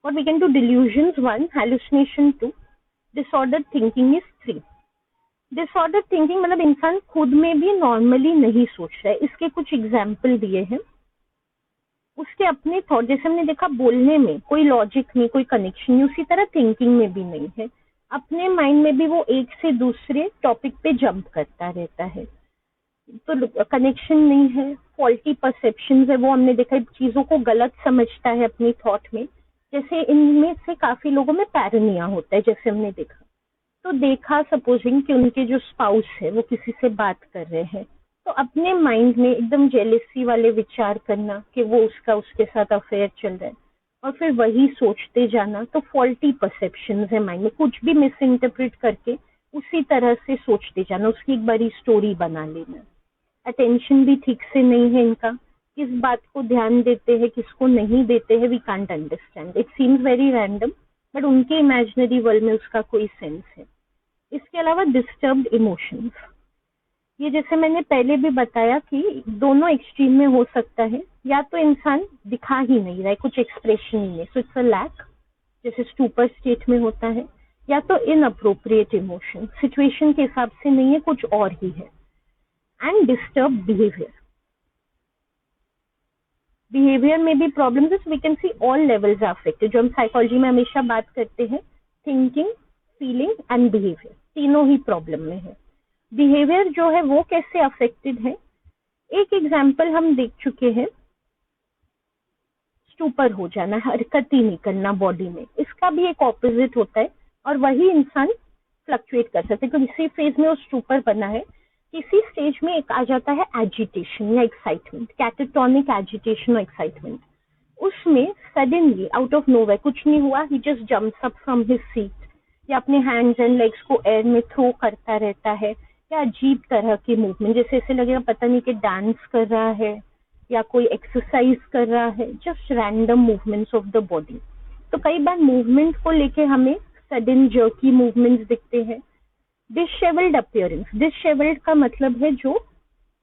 what we can do delusions 1, hallucination 2, disordered thinking is 3। disordered thinking मतलब इंसान खुद में भी नॉर्मली नहीं सोच रहा है। इसके कुछ एग्जाम्पल दिए हैं। उसके अपने थॉट, जैसे हमने देखा बोलने में कोई लॉजिक नहीं, कोई कनेक्शन नहीं, उसी तरह थिंकिंग में भी नहीं है। अपने माइंड में भी वो एक से दूसरे टॉपिक पे जंप करता रहता है, तो कनेक्शन नहीं है। फॉल्टी परसेप्शन है, वो हमने देखा चीजों को गलत समझता है अपनी थॉट में। जैसे इनमें से काफी लोगों में पैरानिया होता है, जैसे हमने देखा। तो देखा सपोजिंग कि उनके जो स्पाउस है वो किसी से बात कर रहे हैं, तो अपने माइंड में एकदम जेलेसी वाले विचार करना कि वो उसके साथ अफेयर चल रहा है, और फिर वही सोचते जाना। तो फॉल्टी परसेप्शन है माइंड में, कुछ भी मिस इंटरप्रेट करके उसी तरह से सोचते जाना, उसकी एक बड़ी स्टोरी बना लेना। अटेंशन भी ठीक से नहीं है इनका, किस बात को ध्यान देते हैं किसको नहीं देते हैं, we can't understand. It seems very random, but उनके इमेजिनरी वर्ल्ड में उसका कोई सेंस है। इसके अलावा डिस्टर्ब्ड इमोशंस, ये जैसे मैंने पहले भी बताया कि दोनों एक्सट्रीम में हो सकता है। या तो इंसान दिखा ही नहीं रहा है, कुछ एक्सप्रेशन ही नहीं, सो इट्स अ लैक, जैसे स्टूपर स्टेट में होता है। या तो इनअप्रोप्रिएट इमोशन, सिचुएशन के हिसाब से नहीं है, कुछ और ही है। एंड डिस्टर्ब बिहेवियर में भी problems, we can see all levels are affected. जो हम साइकोलॉजी में हमेशा बात करते हैं, थिंकिंग, फीलिंग एंड बिहेवियर, तीनों ही प्रॉब्लम में है। बिहेवियर जो है वो कैसे अफेक्टेड है, एक एग्जाम्पल हम देख चुके हैं, स्टूपर हो जाना, हरकत ही नहीं करना बॉडी में। इसका भी एक ऑपोजिट होता है, और वही इंसान फ्लक्चुएट कर सकते हैं, क्योंकि इसी फेज में वो स्टूपर बना है। किसी स्टेज में एक आ जाता है एजिटेशन या एक्साइटमेंट, कैटाटोनिक एजिटेशन और एक्साइटमेंट। उसमें सडनली आउट ऑफ नोवेयर कुछ नहीं हुआ, he just jumps up from his seat, या अपने हैंड्स एंड लेग्स को एयर में थ्रो करता रहता है, या अजीब तरह की मूवमेंट, जैसे ऐसे लगेगा पता नहीं कि डांस कर रहा है या कोई एक्सरसाइज कर रहा है, just random movements of the body. तो कई बार मूवमेंट को लेके हमें सडन जर्की मूवमेंट्स दिखते हैं। डिसशेवल्ड अपीयरेंस, डिसशेवल्ड का मतलब है जो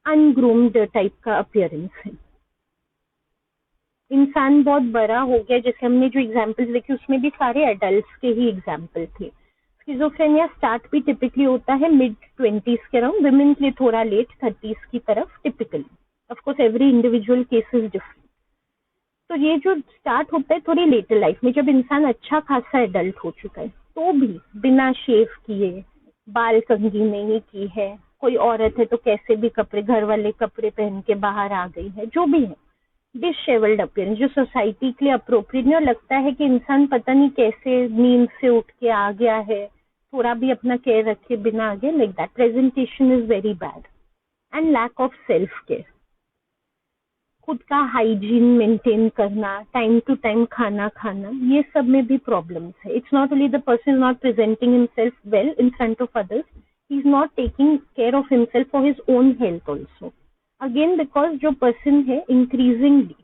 अनग्रूम्ड टाइप का अपीयरेंस है। इंसान बहुत बड़ा हो गया, जैसे हमने जो एग्जाम्पल्स देखे उसमें भी सारे एडल्ट्स के ही एग्जाम्पल थे। स्किज़ोफ्रेनिया स्टार्ट भी टिपिकली होता है मिड 20s के अराउंड, विमेन के लिए थोड़ा लेट 30s की तरफ typically. Of course every individual case is different. तो ये जो स्टार्ट होता है थोड़ी लेटर लाइफ में, जब इंसान अच्छा खासा एडल्ट हो चुका है, तो भी बिना शेव किए, बाल कंघी नहीं की है, कोई औरत है तो कैसे भी कपड़े, घर वाले कपड़े पहन के बाहर आ गई है, जो भी है, डिसशेवल्ड अपीयरेंस जो सोसाइटी के लिए अप्रोप्रिएट नहीं, और लगता है कि इंसान पता नहीं कैसे नींद से उठ के आ गया है, थोड़ा भी अपना केयर रखे बिना आ गया, like that. Presentation is very bad and lack of self care, खुद का हाइजीन मेंटेन करना, टाइम टू टाइम खाना खाना, ये सब में भी प्रॉब्लम्स है। It's not only the person is not presenting himself well in front of others, he is not taking care of himself for his own health also. Again because जो person है increasingly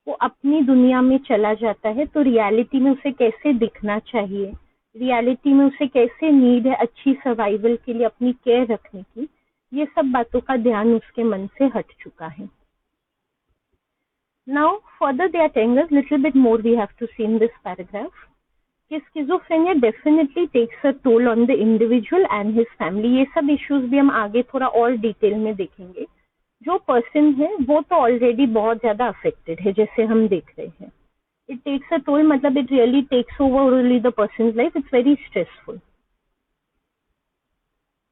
वो अपनी दुनिया में चला जाता है, तो रियलिटी में उसे कैसे दिखना चाहिए, रियलिटी में उसे कैसे नीड है अच्छी सर्वाइवल के लिए अपनी केयर रखने की, ये सब बातों का ध्यान उसके मन से हट चुका है। Now further they are telling us little bit more we have to see in this paragraph कि schizophrenia definitely takes a toll on the individual and his family। ये सब issues भी हम आगे थोड़ा और डिटेल में देखेंगे। जो पर्सन है वो तो ऑलरेडी बहुत ज्यादा अफेक्टेड है, जैसे हम देख रहे हैं। इट टेक्स अ टोल मतलब it really takes over only the person life, it's very stressful,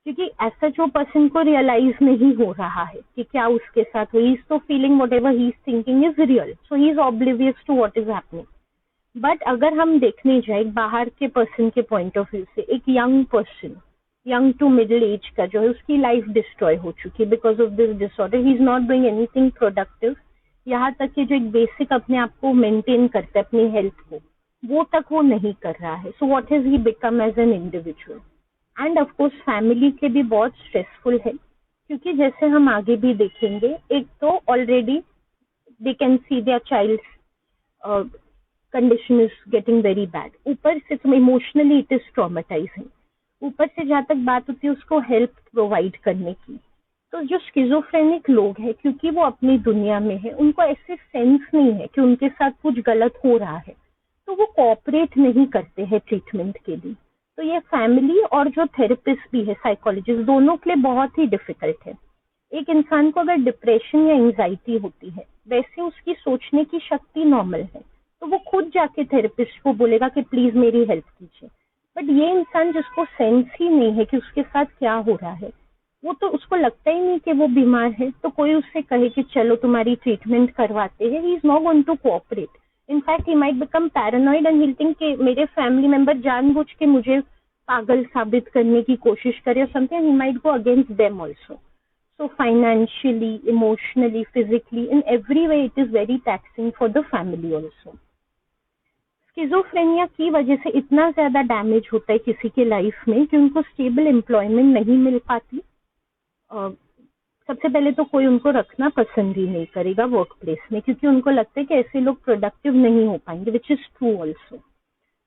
क्योंकि ऐसा जो पर्सन को रियलाइज नहीं हो रहा है कि क्या उसके साथ हुई, इज तो feeling whatever he is thinking is real, so he is oblivious to what is happening. But अगर हम देखने जाए बाहर के पर्सन के पॉइंट ऑफ व्यू से, एक young person, young to middle age का जो है, उसकी लाइफ डिस्ट्रॉय हो चुकी है because of this disorder, he is not doing anything productive. यहाँ तक कि जो एक बेसिक अपने आप को मेंटेन करता है अपनी हेल्थ को, वो तक वो नहीं कर रहा है। So what has he become as an individual. And of course family के भी बहुत स्ट्रेसफुल है, क्योंकि जैसे हम आगे भी देखेंगे, एक तो already they can see their child's condition is getting very bad. ऊपर से तुम emotionally it is traumatizing. ऊपर से जहाँ तक बात होती है उसको हेल्प प्रोवाइड करने की, तो जो स्किज़ोफ्रेनिक लोग हैं क्योंकि वो अपनी दुनिया में है, उनको ऐसे सेंस नहीं है कि उनके साथ कुछ गलत हो रहा है, तो वो कोऑपरेट नहीं करते हैं ट्रीटमेंट के लिए। तो ये फैमिली और जो थेरेपिस्ट भी है, साइकोलॉजिस्ट, दोनों के लिए बहुत ही डिफिकल्ट है। एक इंसान को अगर डिप्रेशन या एंजाइटी होती है, वैसे उसकी सोचने की शक्ति नॉर्मल है, तो वो खुद जाके थेरेपिस्ट को बोलेगा कि प्लीज मेरी हेल्प कीजिए। बट ये इंसान जिसको सेंस ही नहीं है कि उसके साथ क्या हो रहा है, वो तो उसको लगता ही नहीं कि वो बीमार है, तो कोई उससे कहे कि चलो तुम्हारी ट्रीटमेंट करवाते हैं, he is not going to cooperate. In fact he might become paranoid and he will think कि मेरे फैमिली मेंबर जानबूझ के मुझे पागल साबित करने की कोशिश करे और something, he might go against them also. So financially, emotionally, physically, in every way it is very taxing for the family also. Schizophrenia की वजह से इतना ज्यादा डैमेज होता है किसी के लाइफ में कि उनको स्टेबल एम्प्लॉयमेंट नहीं मिल पाती। सबसे पहले तो कोई उनको रखना पसंद ही नहीं करेगा वर्क प्लेस में, क्योंकि उनको लगता है कि ऐसे लोग प्रोडक्टिव नहीं हो पाएंगे, which is true also.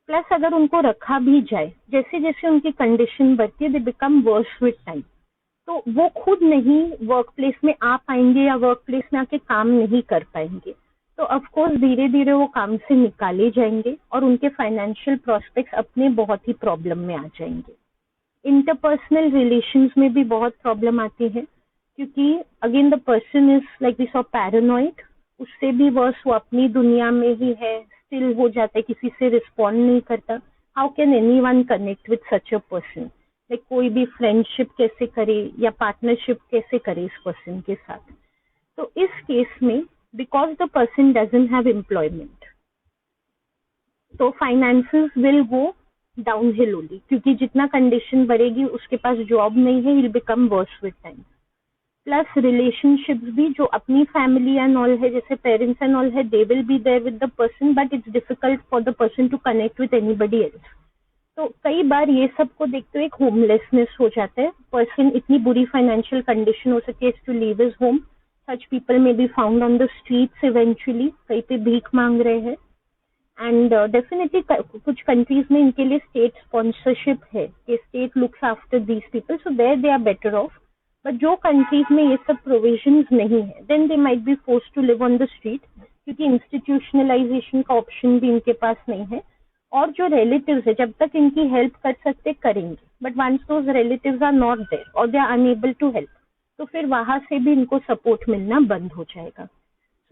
Plus अगर उनको रखा भी जाए, जैसे जैसे उनकी कंडीशन बढ़ती है, they become worse with time, तो वो खुद नहीं वर्क प्लेस में आ पाएंगे या वर्क प्लेस में आके काम नहीं कर पाएंगे, तो ऑफकोर्स धीरे धीरे वो काम से निकाले जाएंगे और उनके फाइनेंशियल प्रोस्पेक्ट्स अपने बहुत ही प्रॉब्लम में आ जाएंगे। इंटरपर्सनल रिलेशंस में भी बहुत प्रॉब्लम आती है, क्योंकि again the person is like this और पैरानॉइड, उससे भी वर्स वो अपनी दुनिया में ही है, स्टिल हो जाता है, किसी से रिस्पॉन्ड नहीं करता। How can anyone connect with such a person? Like कोई भी फ्रेंडशिप कैसे करे या पार्टनरशिप कैसे करे इस पर्सन के साथ? तो इस केस में because the person doesn't have employment, तो finances will go downhill only, क्योंकि जितना कंडीशन बढ़ेगी उसके पास जॉब नहीं है, will become worse with time. Plus relationships भी, जो अपनी फैमिली एंड ऑल है, जैसे पेरेंट्स एंड ऑल है, they will be there with the person, but it's difficult for the person to connect with anybody else. तो कई बार ये सब को देखते हुए एक होमलेसनेस हो जाता है, पर्सन इतनी बुरी फाइनेंशियल कंडीशन हो सकती है to leave his home. Such people may be found on the streets eventually, कहीं पे भीख मांग रहे हैं। एंड डेफिनेटली कुछ कंट्रीज में इनके लिए स्टेट स्पॉन्सरशिप है कि state looks after these people, so there they are better off. But जो कंट्रीज में ये सब प्रोविजंस नहीं है, then they might be forced to live on the street, क्योंकि इंस्टीट्यूशनलाइजेशन का ऑप्शन भी इनके पास नहीं है। और जो रिलेटिव्स है, जब तक इनकी हेल्प कर सकते करेंगे, but once those relatives are not there और they are unable to help, तो फिर वहां से भी इनको सपोर्ट मिलना बंद हो जाएगा।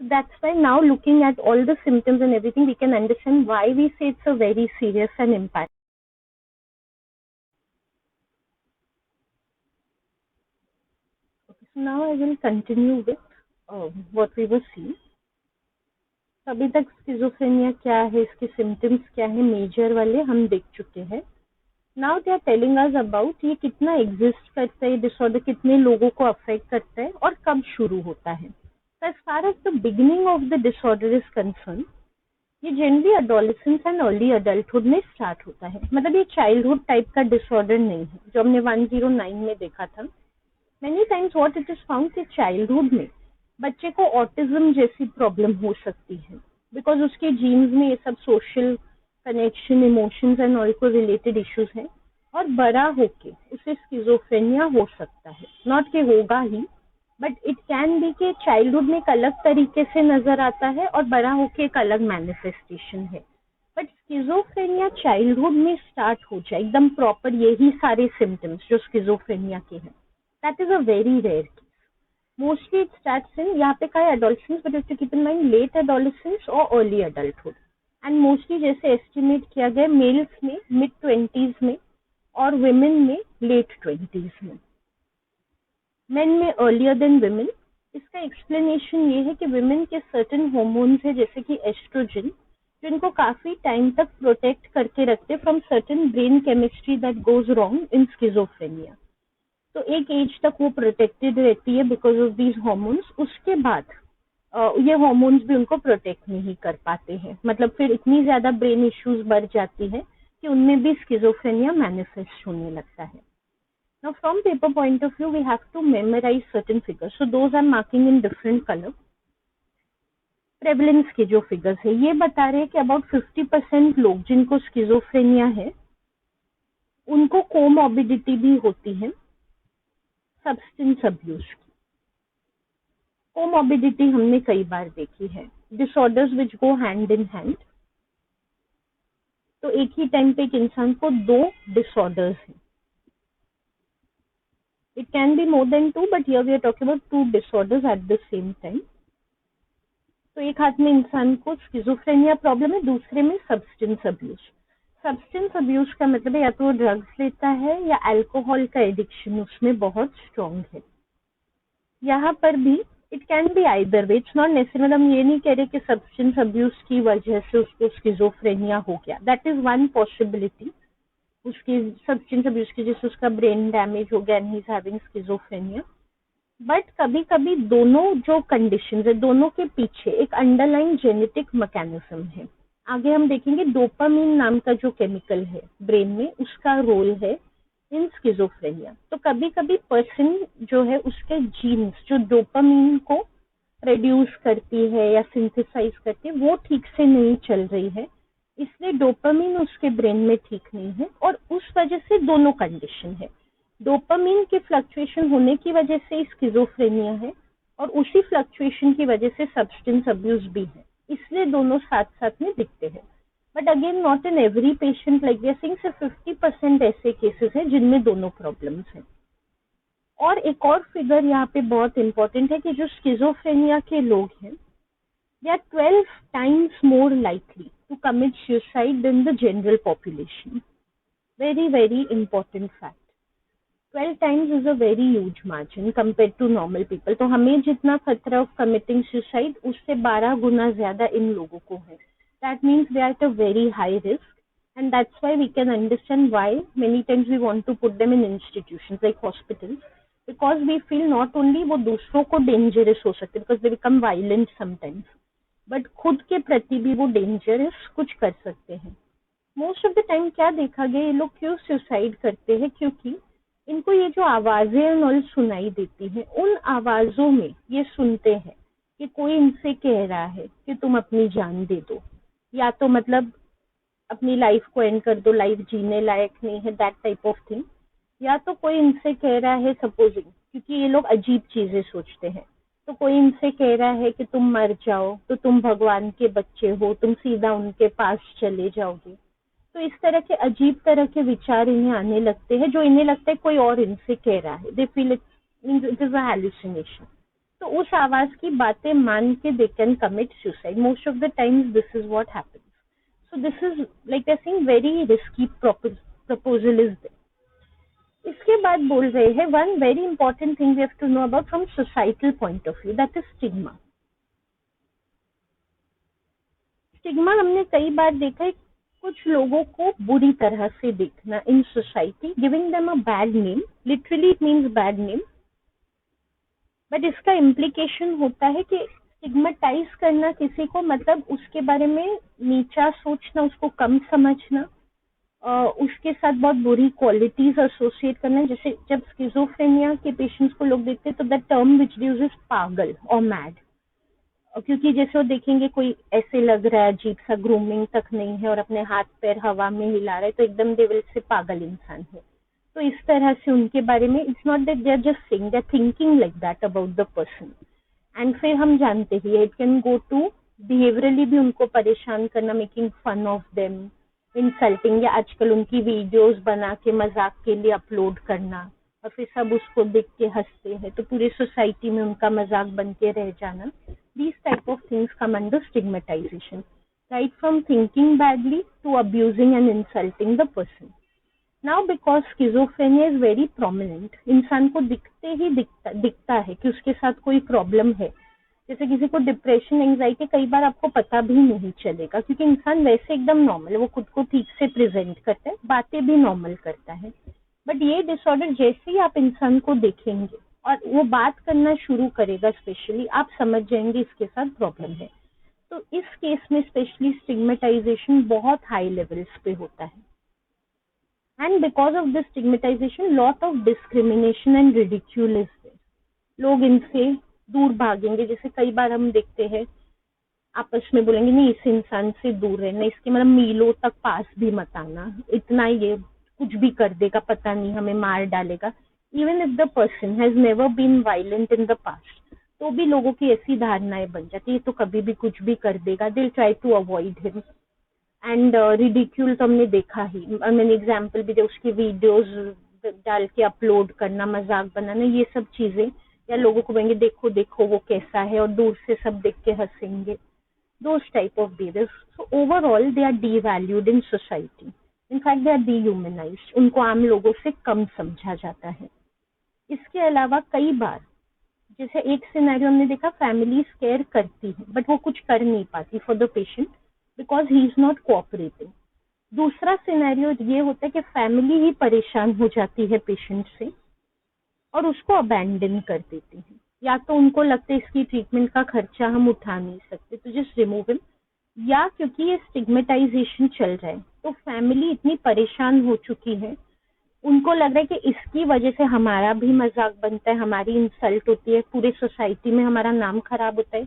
So that's why now looking at all the symptoms and everything, we can understand why we say it's a very serious and impact. Okay, so now I will continue with what we were seeing. अभी तक schizophrenia क्या है, इसके symptoms क्या है, major वाले हम देख चुके हैं। Now they are telling us about ये कितना एग्जिस्ट करता है डिसऑर्डर, कितने लोगों को अफेक्ट करता है और कब शुरू होता है। So as far as the beginning of the disorder is concerned, ये generally adolescence and early adulthood में स्टार्ट होता है। मतलब ये चाइल्डहुड टाइप का डिसऑर्डर नहीं है जो हमने 109 में देखा था। Many times what it is found कि चाइल्डहुड में बच्चे को ऑटिज्म जैसी प्रॉब्लम हो सकती है, बिकॉज उसके जीन्स में ये सब social connection, emotions and all को रिलेटेड इश्यूज हैं, और बड़ा होके उसे स्किज़ोफ्रेनिया हो सकता है। नॉट कि होगा ही, बट इट कैन बी कि चाइल्डहुड में एक अलग तरीके से नजर आता है और बड़ा होके एक अलग मैनिफेस्टेशन है। बट स्किज़ोफ्रेनिया चाइल्डहुड में स्टार्ट हो जाए एकदम प्रॉपर यही सारे सिम्टम्स जो स्किज़ोफ्रेनिया के हैं, that is a very rare case. Mostly it starts in, यहाँ पे का है adolescence, but to keep in mind late adolescence और अर्ली अडल्टहुड। एंड मोस्टली जैसे एस्टिमेट किया गया मेल्स में मिड 20s में और विमेन में लेट 20s में, मेन में अर्लियर देन विमेन। इसका एक्सप्लेनेशन ये है कि विमेन के सर्टेन हार्मोन्स है जैसे कि एस्ट्रोजन, जो इनको काफी टाइम तक प्रोटेक्ट करके रखते from certain brain chemistry that goes wrong in schizophrenia. तो एक एज तक वो प्रोटेक्टेड रहती है बिकॉज ऑफ दीज हार्मोन्स। उसके बाद ये हार्मोन्स भी उनको प्रोटेक्ट नहीं कर पाते हैं, मतलब फिर इतनी ज्यादा ब्रेन इश्यूज बढ़ जाती है कि उनमें भी स्किज़ोफ्रेनिया मैनिफेस्ट होने लगता है। Now from paper point of view, we have to memorize certain figures. So those I'm marking in different color. Prevalence के जो फिगर्स है ये बता रहे हैं कि अबाउट 50% लोग जिनको स्किजोफ्रेनिया है उनको कोमॉर्बिडिटी भी होती है सब्सटेंस अब्यूज की। कोमॉर्बिडिटी हमने कई बार देखी है, disorders which go hand in hand. तो एक ही टाइम पे एक इंसान को दो डिसऑर्डर्स हैं, it can be more than two but here we are talking about two disorders at the same time. तो एक हाथ में इंसान को स्किजोफ्रेनिया प्रॉब्लम है, दूसरे में सब्सटेंस अब्यूज। सब्सटेंस अब्यूज का मतलब है या तो ड्रग्स लेता है या अल्कोहल का एडिक्शन उसमें बहुत स्ट्रांग है। यहाँ पर भी it can be either way, it's not necessary, हम ये नहीं कह रहे कि सब्सटेंस अब्यूज की वजह से उसको स्किजोफ्रेनिया हो गया, दैट इज वन पॉसिबिलिटी। उसकी सब्सटेंस अब्यूज की वजह से उसका ब्रेन डैमेज हो गया and he is having schizophrenia. But कभी कभी दोनों जो कंडीशन है दोनों के पीछे एक अंडरलाइन जेनेटिक मैकेनिज्म है। आगे हम देखेंगे डोपामीन नाम का जो केमिकल है ब्रेन में उसका रोल है इन स्किजोफ्रेनिया। तो कभी कभी पर्सन जो है उसके जीन्स जो डोपामीन को प्रोड्यूस करती है या सिंथेसाइज करती है वो ठीक से नहीं चल रही है, इसलिए डोपामीन उसके ब्रेन में ठीक नहीं है और उस वजह से दोनों कंडीशन है। डोपामीन के फ्लक्चुएशन होने की वजह से स्किजोफ्रेनिया है और उसी फ्लक्चुएशन की वजह से सब्सटेंस अब्यूज भी है, इसलिए दोनों साथ साथ में दिखते हैं। But again not in every patient like we are saying, सिर्फ 50% ऐसे केसेस हैं जिनमें दोनों प्रॉब्लम्स हैं। और एक और फिगर यहाँ पे बहुत इंपॉर्टेंट है कि जो स्किजोफ्रेनिया के लोग हैं they are 12 times more likely to commit suicide than the general population. Very, very important fact. 12 times is a very huge margin compared to normal people. तो हमें जितना खतरा of committing suicide उससे 12 गुना ज्यादा इन लोगों को है. That means they are at a very high risk, and that's why we can understand why many times we want to put them in institutions like hospitals, because we feel not only वो दूसरों को dangerous हो सकते because they become violent sometimes, but खुद के प्रति भी वो डेंजरस कुछ कर सकते हैं। मोस्ट ऑफ द टाइम क्या देखा गया, ये लोग क्यों सुसाइड करते हैं, क्योंकि इनको ये जो आवाजें और सुनाई देती हैं उन आवाजों में ये सुनते हैं कि कोई इनसे कह रहा है कि तुम अपनी जान दे दो, या तो मतलब अपनी लाइफ को एंड कर दो, लाइफ जीने लायक नहीं है, दैट टाइप ऑफ थिंग। या तो कोई इनसे कह रहा है, सपोजिंग, क्योंकि ये लोग अजीब चीजें सोचते हैं, तो कोई इनसे कह रहा है कि तुम मर जाओ तो तुम भगवान के बच्चे हो, तुम सीधा उनके पास चले जाओगे। तो इस तरह के अजीब तरह के विचार इन्हें आने लगते हैं जो इन्हें लगता है कोई और इनसे कह रहा है, they feel it is a hallucination. तो उस आवाज की बातें मान के they can commit suicide. Most of the times this is what happens. So this is like I think very risky proposal is there. इसके बाद बोल रहे हैं one very important thing we have to know about from societal point of view, that is stigma. Stigma हमने कई बार देखा है, कुछ लोगों को बुरी तरह से देखना in society, giving them a bad name, literally it means bad name, but इसका इम्प्लीकेशन होता है कि स्टिग्मेटाइज करना किसी को, मतलब उसके बारे में नीचा सोचना, उसको कम समझना, उसके साथ बहुत बुरी क्वालिटीज एसोसिएट करना। जैसे जब स्किजोफ्रेनिया के पेशेंट्स को लोग देखते हैं तो the term which use is पागल और मैड, क्योंकि जैसे वो देखेंगे कोई ऐसे लग रहा है अजीब सा, ग्रूमिंग तक नहीं है और अपने हाथ पैर हवा में हिला रहा है, तो एकदम देवल से पागल इंसान है। तो इस तरह से उनके बारे में, it's not that they are just saying, they are thinking like that about the person. And फिर हम जानते ही it can go to behaviourally भी उनको परेशान करना, making fun of them, insulting, या आजकल उनकी वीडियोस बना के मजाक के लिए अपलोड करना और फिर सब उसको देख के हंसते हैं, तो पूरी सोसाइटी में उनका मजाक बन के रह जाना। These type of things come under stigmatization, right from thinking badly to abusing and insulting the person. Now because schizophrenia is very prominent, इंसान को दिखते ही दिखता है कि उसके साथ कोई प्रॉब्लम है। जैसे किसी को डिप्रेशन, एंजाइटी, कई बार आपको पता भी नहीं चलेगा क्योंकि इंसान वैसे एकदम नॉर्मल है, वो खुद को ठीक से प्रेजेंट करता है, बातें भी नॉर्मल करता है। बट ये डिसऑर्डर जैसे ही आप इंसान को देखेंगे और वो बात करना शुरू करेगा, स्पेशली आप समझ जाएंगे इसके साथ प्रॉब्लम है। तो इस केस में स्पेशली स्टिग्मेटाइजेशन बहुत हाई लेवल्स पे होता है, and because of this stigmatisation lot of discrimination and ridicule is there. लोग इनसे दूर भागेंगे। जैसे कई बार हम देखते हैं आपस में बोलेंगे नहीं इस इंसान से दूर रहना, इसके मतलब मीलों तक पास भी मत आना, इतना ये कुछ भी कर देगा, पता नहीं हमें मार डालेगा। Even if the person has never been violent in the past, तो भी लोगों की ऐसी धारणाएं बन जाती है, तो कभी भी कुछ भी कर देगा, they try to avoid him. And ridicule तो हमने देखा ही, मैंने एग्जाम्पल भी दिया, उसकी वीडियोज डाल के अपलोड करना, मजाक बनाना, ये सब चीजें, या लोगों को बोलेंगे देखो देखो वो कैसा है, और दूर से सब देख के हंसेंगे, those type of behaviours. So overall they are devalued in society, in fact they are dehumanised, उनको आम लोगों से कम समझा जाता है। इसके अलावा कई बार, जैसे एक सिनेरियो हमने देखा, फैमिली केयर करती है बट वो कुछ कर नहीं पाती for the patient because he is not cooperating. दूसरा सिनेरियो ये होता है कि फैमिली ही परेशान हो जाती है पेशेंट से और उसको अबैंडन कर देती है, या तो उनको लगता है इसकी ट्रीटमेंट का खर्चा हम उठा नहीं सकते तो जस्ट रिमूव हिम, या क्योंकि ये स्टिग्मेटाइजेशन चल रहा है तो फैमिली इतनी परेशान हो चुकी है, उनको लग रहा है कि इसकी वजह से हमारा भी मजाक बनता है, हमारी इंसल्ट होती है, पूरे सोसाइटी में हमारा नाम खराब होता है,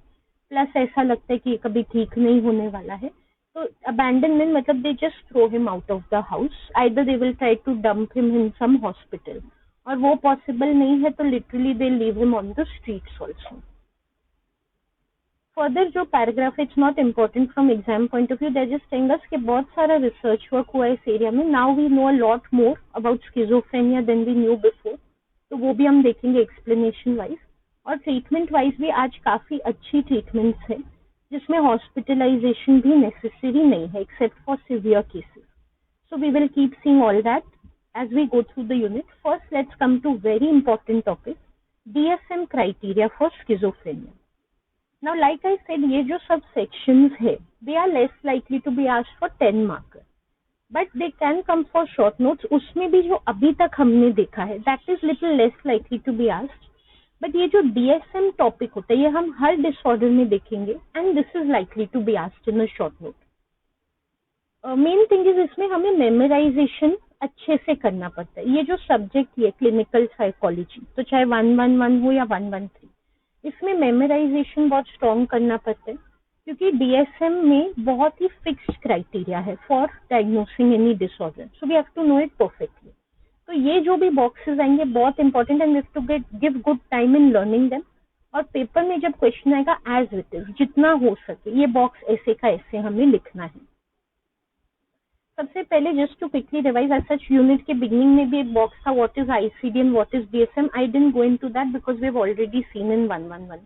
प्लस ऐसा लगता है कि ये कभी ठीक नहीं होने वाला है। तो अबैंडनमेंट मतलब they just throw him out of the house, either they will try to dump him in some hospital, और वो पॉसिबल नहीं है तो literally they leave him on the streets also. Further जो paragraph, it's not important from exam point of view, that just telling us कि बहुत सारा research work हुआ है इस एरिया में, now we know a lot more about schizophrenia than we knew before, तो वो भी हम देखेंगे एक्सप्लेनेशन वाइज। और ट्रीटमेंट वाइज भी आज काफी अच्छी ट्रीटमेंट्स है जिसमें हॉस्पिटलाइजेशन भी नेसेसरी नहीं है except for severe cases. So we will keep seeing all that as we go through the unit. First, let's come to very important topic, DSM criteria for schizophrenia. Now, like I said, ये जो सब sections है, they are less likely to be asked for 10 marker, but they can come for short notes. उसमें भी जो अभी तक हमने देखा है, that is little less likely to be asked. But ये जो DSM topic होता है, ये हम हर disorder में देखेंगे, and this is likely to be asked in a short note. Main thing is इसमें हमें मेमोराइजेशन अच्छे से करना पड़ता है। ये जो सब्जेक्ट है क्लिनिकल साइकोलॉजी, तो चाहे 111 हो या 113, इसमें मेमोराइजेशन बहुत स्ट्रॉन्ग करना पड़ता है क्योंकि डीएसएम में बहुत ही फिक्स्ड क्राइटेरिया है for diagnosing any disorder, so we have to know it perfectly. तो ये जो भी बॉक्सेस आएंगे बहुत important, and we have to give good time in learning them. और पेपर में जब क्वेश्चन आएगा एज इट इज, जितना हो सके ये बॉक्स ऐसे का ऐसे हमें लिखना है। सबसे पहले just to quickly revise, as such unit के बिगिनिंग में भी एक बॉक्स था, what is ICD and what is DSM. I didn't go into that because we have already seen in 111,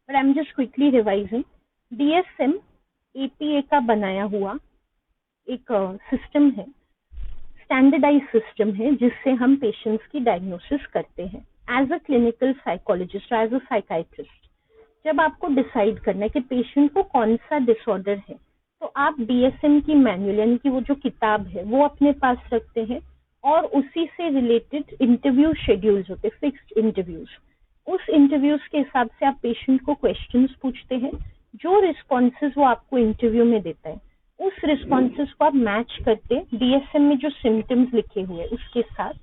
but I am just quickly revising. DSM APA का बनाया हुआ एक system है, स्टैंडर्डाइज सिस्टम है जिससे हम पेशेंट्स की डायग्नोसिस करते हैं as a clinical psychologist, as a psychiatrist. जब आपको डिसाइड करना है कि पेशेंट को कौन सा डिसऑर्डर है, तो आप डीएसएम की मैनुअल यानी कि वो जो किताब है वो अपने पास रखते हैं, और उसी से रिलेटेड इंटरव्यू शेड्यूल्स होते हैं, फिक्स्ड इंटरव्यूज। उस इंटरव्यूज के हिसाब से आप पेशेंट को क्वेश्चंस पूछते हैं, जो रिस्पॉन्सेज वो आपको इंटरव्यू में देता है उस रिस्पॉन्सेज को आप मैच करते डीएसएम में जो सिम्टम्स लिखे हुए हैं उसके साथ,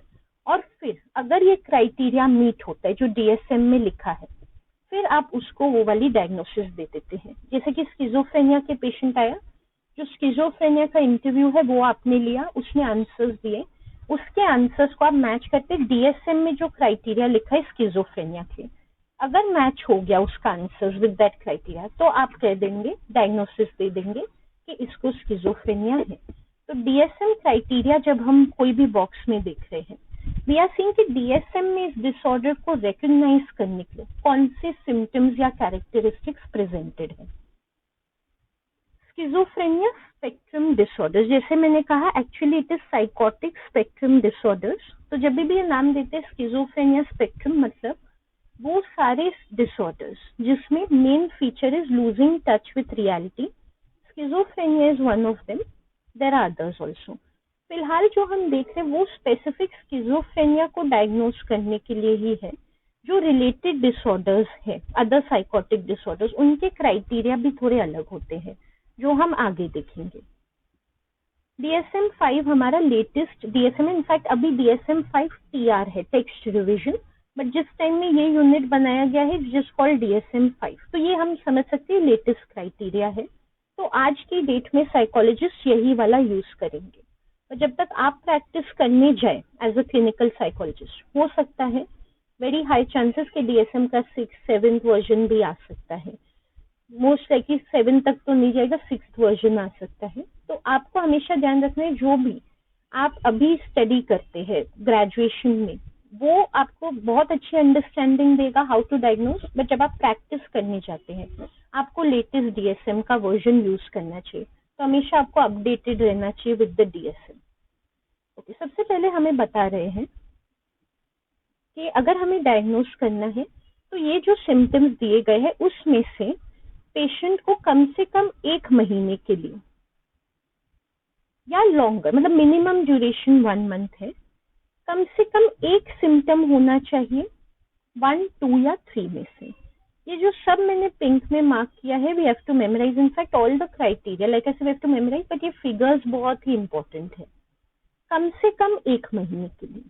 और फिर अगर ये क्राइटेरिया मीट होता है जो डीएसएम में लिखा है, फिर आप उसको वो वाली डायग्नोसिस दे देते हैं। जैसे कि स्किज़ोफ्रेनिया के पेशेंट आया, जो स्किज़ोफ्रेनिया का इंटरव्यू है वो आपने लिया, उसने आंसर्स दिए, उसके आंसर्स को आप मैच करते डीएसएम में जो क्राइटेरिया लिखा है स्किज़ोफ्रेनिया के, अगर मैच हो गया उसका आंसर्स विद दैट क्राइटेरिया तो आप कह देंगे, डायग्नोसिस दे देंगे कि इसको स्किज़ोफ्रेनिया है। तो डीएसएम क्राइटेरिया जब हम कोई भी बॉक्स में देख रहे हैं, वी आर सीइंग कि डीएसएम में इस डिसऑर्डर को रिकॉग्नाइज करने के लिए कौन से सिम्टम्स या कैरेक्टरिस्टिक्स प्रेजेंटेड है। स्किज़ोफ्रेनिया स्पेक्ट्रम डिसऑर्डर्स, जैसे मैंने कहा actually it is psychotic spectrum disorders. तो जब भी ये नाम देते हैं स्किज़ोफ्रेनिया स्पेक्ट्रम, मतलब वो सारे डिसऑर्डर्स जिसमें main feature is losing touch with reality. Schizophrenia is one of them, there are others also. फिलहाल जो हम देख रहे हैं वो स्पेसिफिक स्किज़ोफ्रेनिया को डायग्नोज करने के लिए ही है। जो रिलेटेड डिसऑर्डर्स है, अदर साइकोटिक डिसऑर्डर्स, उनके क्राइटेरिया भी थोड़े अलग होते हैं जो हम आगे देखेंगे। DSM-5 हमारा लेटेस्ट DSM है, इनफैक्ट अभी DSM-5 TR है, टेक्स्ट रिविजन, बट जिस टाइम में ये यूनिट बनाया गया है जिस कॉल्ड DSM-5, तो ये हम समझ सकते हैं लेटेस्ट क्राइटेरिया है। तो आज की डेट में साइकोलॉजिस्ट यही वाला यूज करेंगे। तो जब तक आप प्रैक्टिस करने जाए एज अ क्लिनिकल साइकोलॉजिस्ट, हो सकता है वेरी हाई चांसेस कि DSM का 6th-7th वर्जन भी आ सकता है। मोस्ट लाइकली 7 तक तो नहीं जाएगा, 6th वर्जन आ सकता है। तो आपको हमेशा ध्यान रखना है जो भी आप अभी स्टडी करते हैं ग्रेजुएशन में, वो आपको बहुत अच्छी अंडरस्टैंडिंग देगा हाउ टू डायग्नोज। बट जब आप प्रैक्टिस करने जाते हैं आपको लेटेस्ट DSM का वर्जन यूज करना चाहिए। तो हमेशा आपको अपडेटेड रहना चाहिए विद द DSM। ओके, सबसे पहले हमें बता रहे हैं कि अगर हमें डायग्नोज करना है तो ये जो सिम्टम्स दिए गए हैं उसमें से पेशेंट को कम से कम 1 महीने के लिए या लॉन्गर, मतलब मिनिमम ड्यूरेशन 1 मंथ है, कम से कम एक सिम्टम होना चाहिए 1, 2 या 3 में से। ये जो सब मैंने पिंक में मार्क किया है, we have to memorise in fact all the criteria, like ऐसे we have to memorise, but ये फिगर्स बहुत ही इंपॉर्टेंट है। कम से कम 1 महीने के लिए,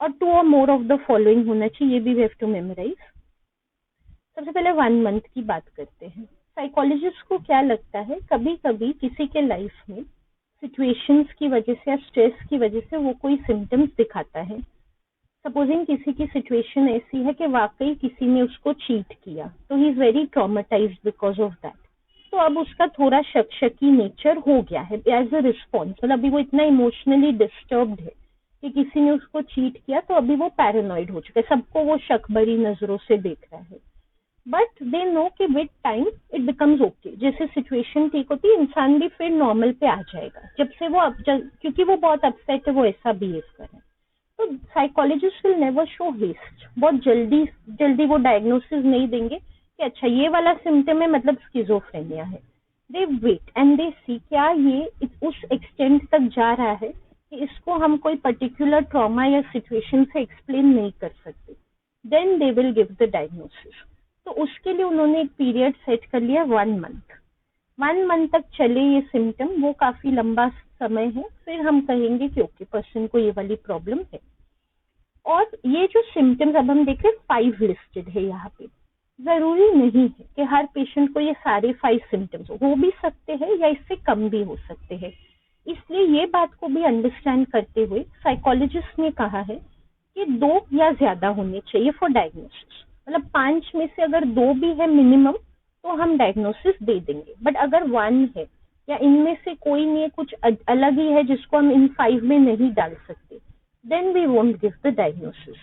और 2 और मोर ऑफ द फॉलोइंग होना चाहिए, ये भी वी हैव टू मेमोराइज। सबसे पहले 1 मंथ की बात करते हैं। साइकोलॉजिस्ट को क्या लगता है, कभी कभी किसी के लाइफ में सिचुएशंस की वजह से या स्ट्रेस की वजह से वो कोई सिम्टम्स दिखाता है। सपोजिंग किसी की सिचुएशन ऐसी है कि वाकई किसी ने उसको चीट किया, तो he is very traumatised because of that. तो अब उसका थोड़ा शक-शकी नेचर हो गया है एज अ रिस्पॉन्स, मतलब अभी वो इतना इमोशनली डिस्टर्ब्ड है कि किसी ने उसको चीट किया, तो अभी वो पैरानॉइड हो चुका है, सबको वो शक भरी नजरों से देख रहा है। बट दे नो कि with time it becomes okay, जैसे सिचुएशन ठीक होती है इंसान भी फिर नॉर्मल पे आ जाएगा। जब से वो क्योंकि वो बहुत अपसेट है वो ऐसा बिहेव कर रहा है। तो psychologist will never show haste, बहुत जल्दी जल्दी वो डायग्नोसिस नहीं देंगे कि अच्छा ये वाला सिम्टम है मतलब स्किजोफ्रेनिया है। दे वेट एंड दे सी क्या ये उस एक्सटेंट तक जा रहा है कि इसको हम कोई पर्टिकुलर ट्रॉमा या सिचुएशन से एक्सप्लेन नहीं कर सकते, then they will give the diagnosis. तो उसके लिए उन्होंने एक पीरियड सेट कर लिया 1 मंथ। 1 मंथ तक चले ये सिम्टम, वो काफी लंबा समय है, फिर हम कहेंगे कि ओके पर्सन को ये वाली प्रॉब्लम है। और ये जो सिम्टम्स अब हम देख रहे हैं 5 लिस्टेड है यहाँ पे, जरूरी नहीं है कि हर पेशेंट को ये सारे 5 सिम्टम्स हो भी सकते हैं या इससे कम भी हो सकते हैं। इसलिए ये बात को भी अंडरस्टैंड करते हुए साइकोलॉजिस्ट ने कहा है कि 2 या ज्यादा होने चाहिए फॉर डायग्नोसिस। मतलब 5 में से अगर 2 भी है मिनिमम तो हम डायग्नोसिस दे देंगे, बट अगर 1 है या इनमें से कोई नहीं है, कुछ अलग ही है जिसको हम इन 5 में नहीं डाल सकते, then we won't give the diagnosis.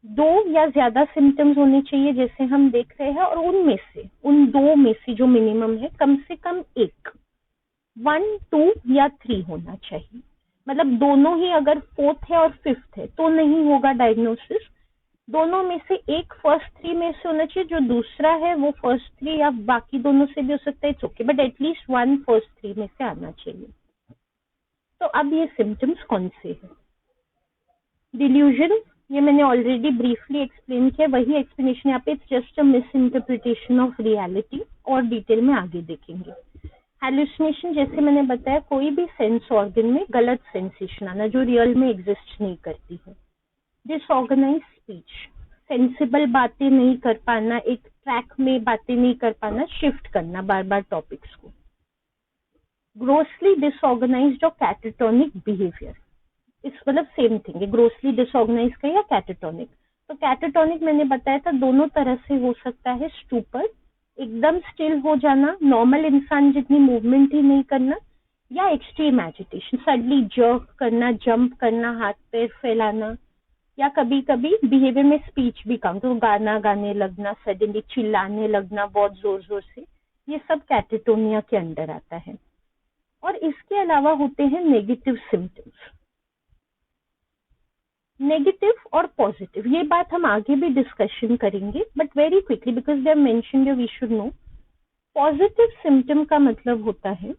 2 या ज्यादा सिम्टम्स होने चाहिए जैसे हम देख रहे हैं, और उनमें से उन 2 में से जो मिनिमम है कम से कम 1, 1, 2 या 3 होना चाहिए। मतलब दोनों ही अगर 4th है और 5th है तो नहीं होगा डायग्नोसिस। दोनों में से एक फर्स्ट 3 में से होना चाहिए, जो दूसरा है वो फर्स्ट 3 या बाकी दोनों से भी हो सकता है, it's okay, but at least 1 first 3 में से आना चाहिए। तो अब ये सिम्टम्स कौन से हैं? डिल्यूजन, ये मैंने ऑलरेडी ब्रीफली एक्सप्लेन किया, वही एक्सप्लेनेशन यहाँ पे, it's just a miss interpretation of reality, और डिटेल में आगे देखेंगे। हेलुसिनेशन, जैसे मैंने बताया कोई भी सेंस ऑर्गन में गलत सेंसेशन आना जो रियल में एग्जिस्ट नहीं करती है। डिसऑर्गेनाइज स्पीच, सेंसिबल बातें नहीं कर पाना, एक ट्रैक में बातें नहीं कर पाना, शिफ्ट करना बार बार टॉपिक्स को। ग्रोसली डिसऑर्गेनाइज्ड और कैटाटोनिक बिहेवियर, इस मतलब सेम थिंग है, ग्रोसली डिसऑर्गेनाइज का या कैटाटोनिक। तो कैटाटोनिक मैंने बताया था दोनों तरह से हो सकता है, स्टूपर, एकदम स्टिल हो जाना, नॉर्मल इंसान जितनी मूवमेंट ही नहीं करना, या एक्सट्रीम एजिटेशन, सडनली जर्क करना, जंप करना, हाथ पैर फैलाना, या कभी कभी बिहेवियर में स्पीच भी कम, तो गाना गाने लगना, सडनली चिल्लाने लगना बहुत जोर जोर से, ये सब कैटाटोनिया के अंडर आता है। और इसके अलावा होते हैं नेगेटिव सिम्टम्स। नेगेटिव और पॉजिटिव, ये बात हम आगे भी डिस्कशन करेंगे, but very quickly because they have mentioned, we should know. Positive symptom का मतलब होता है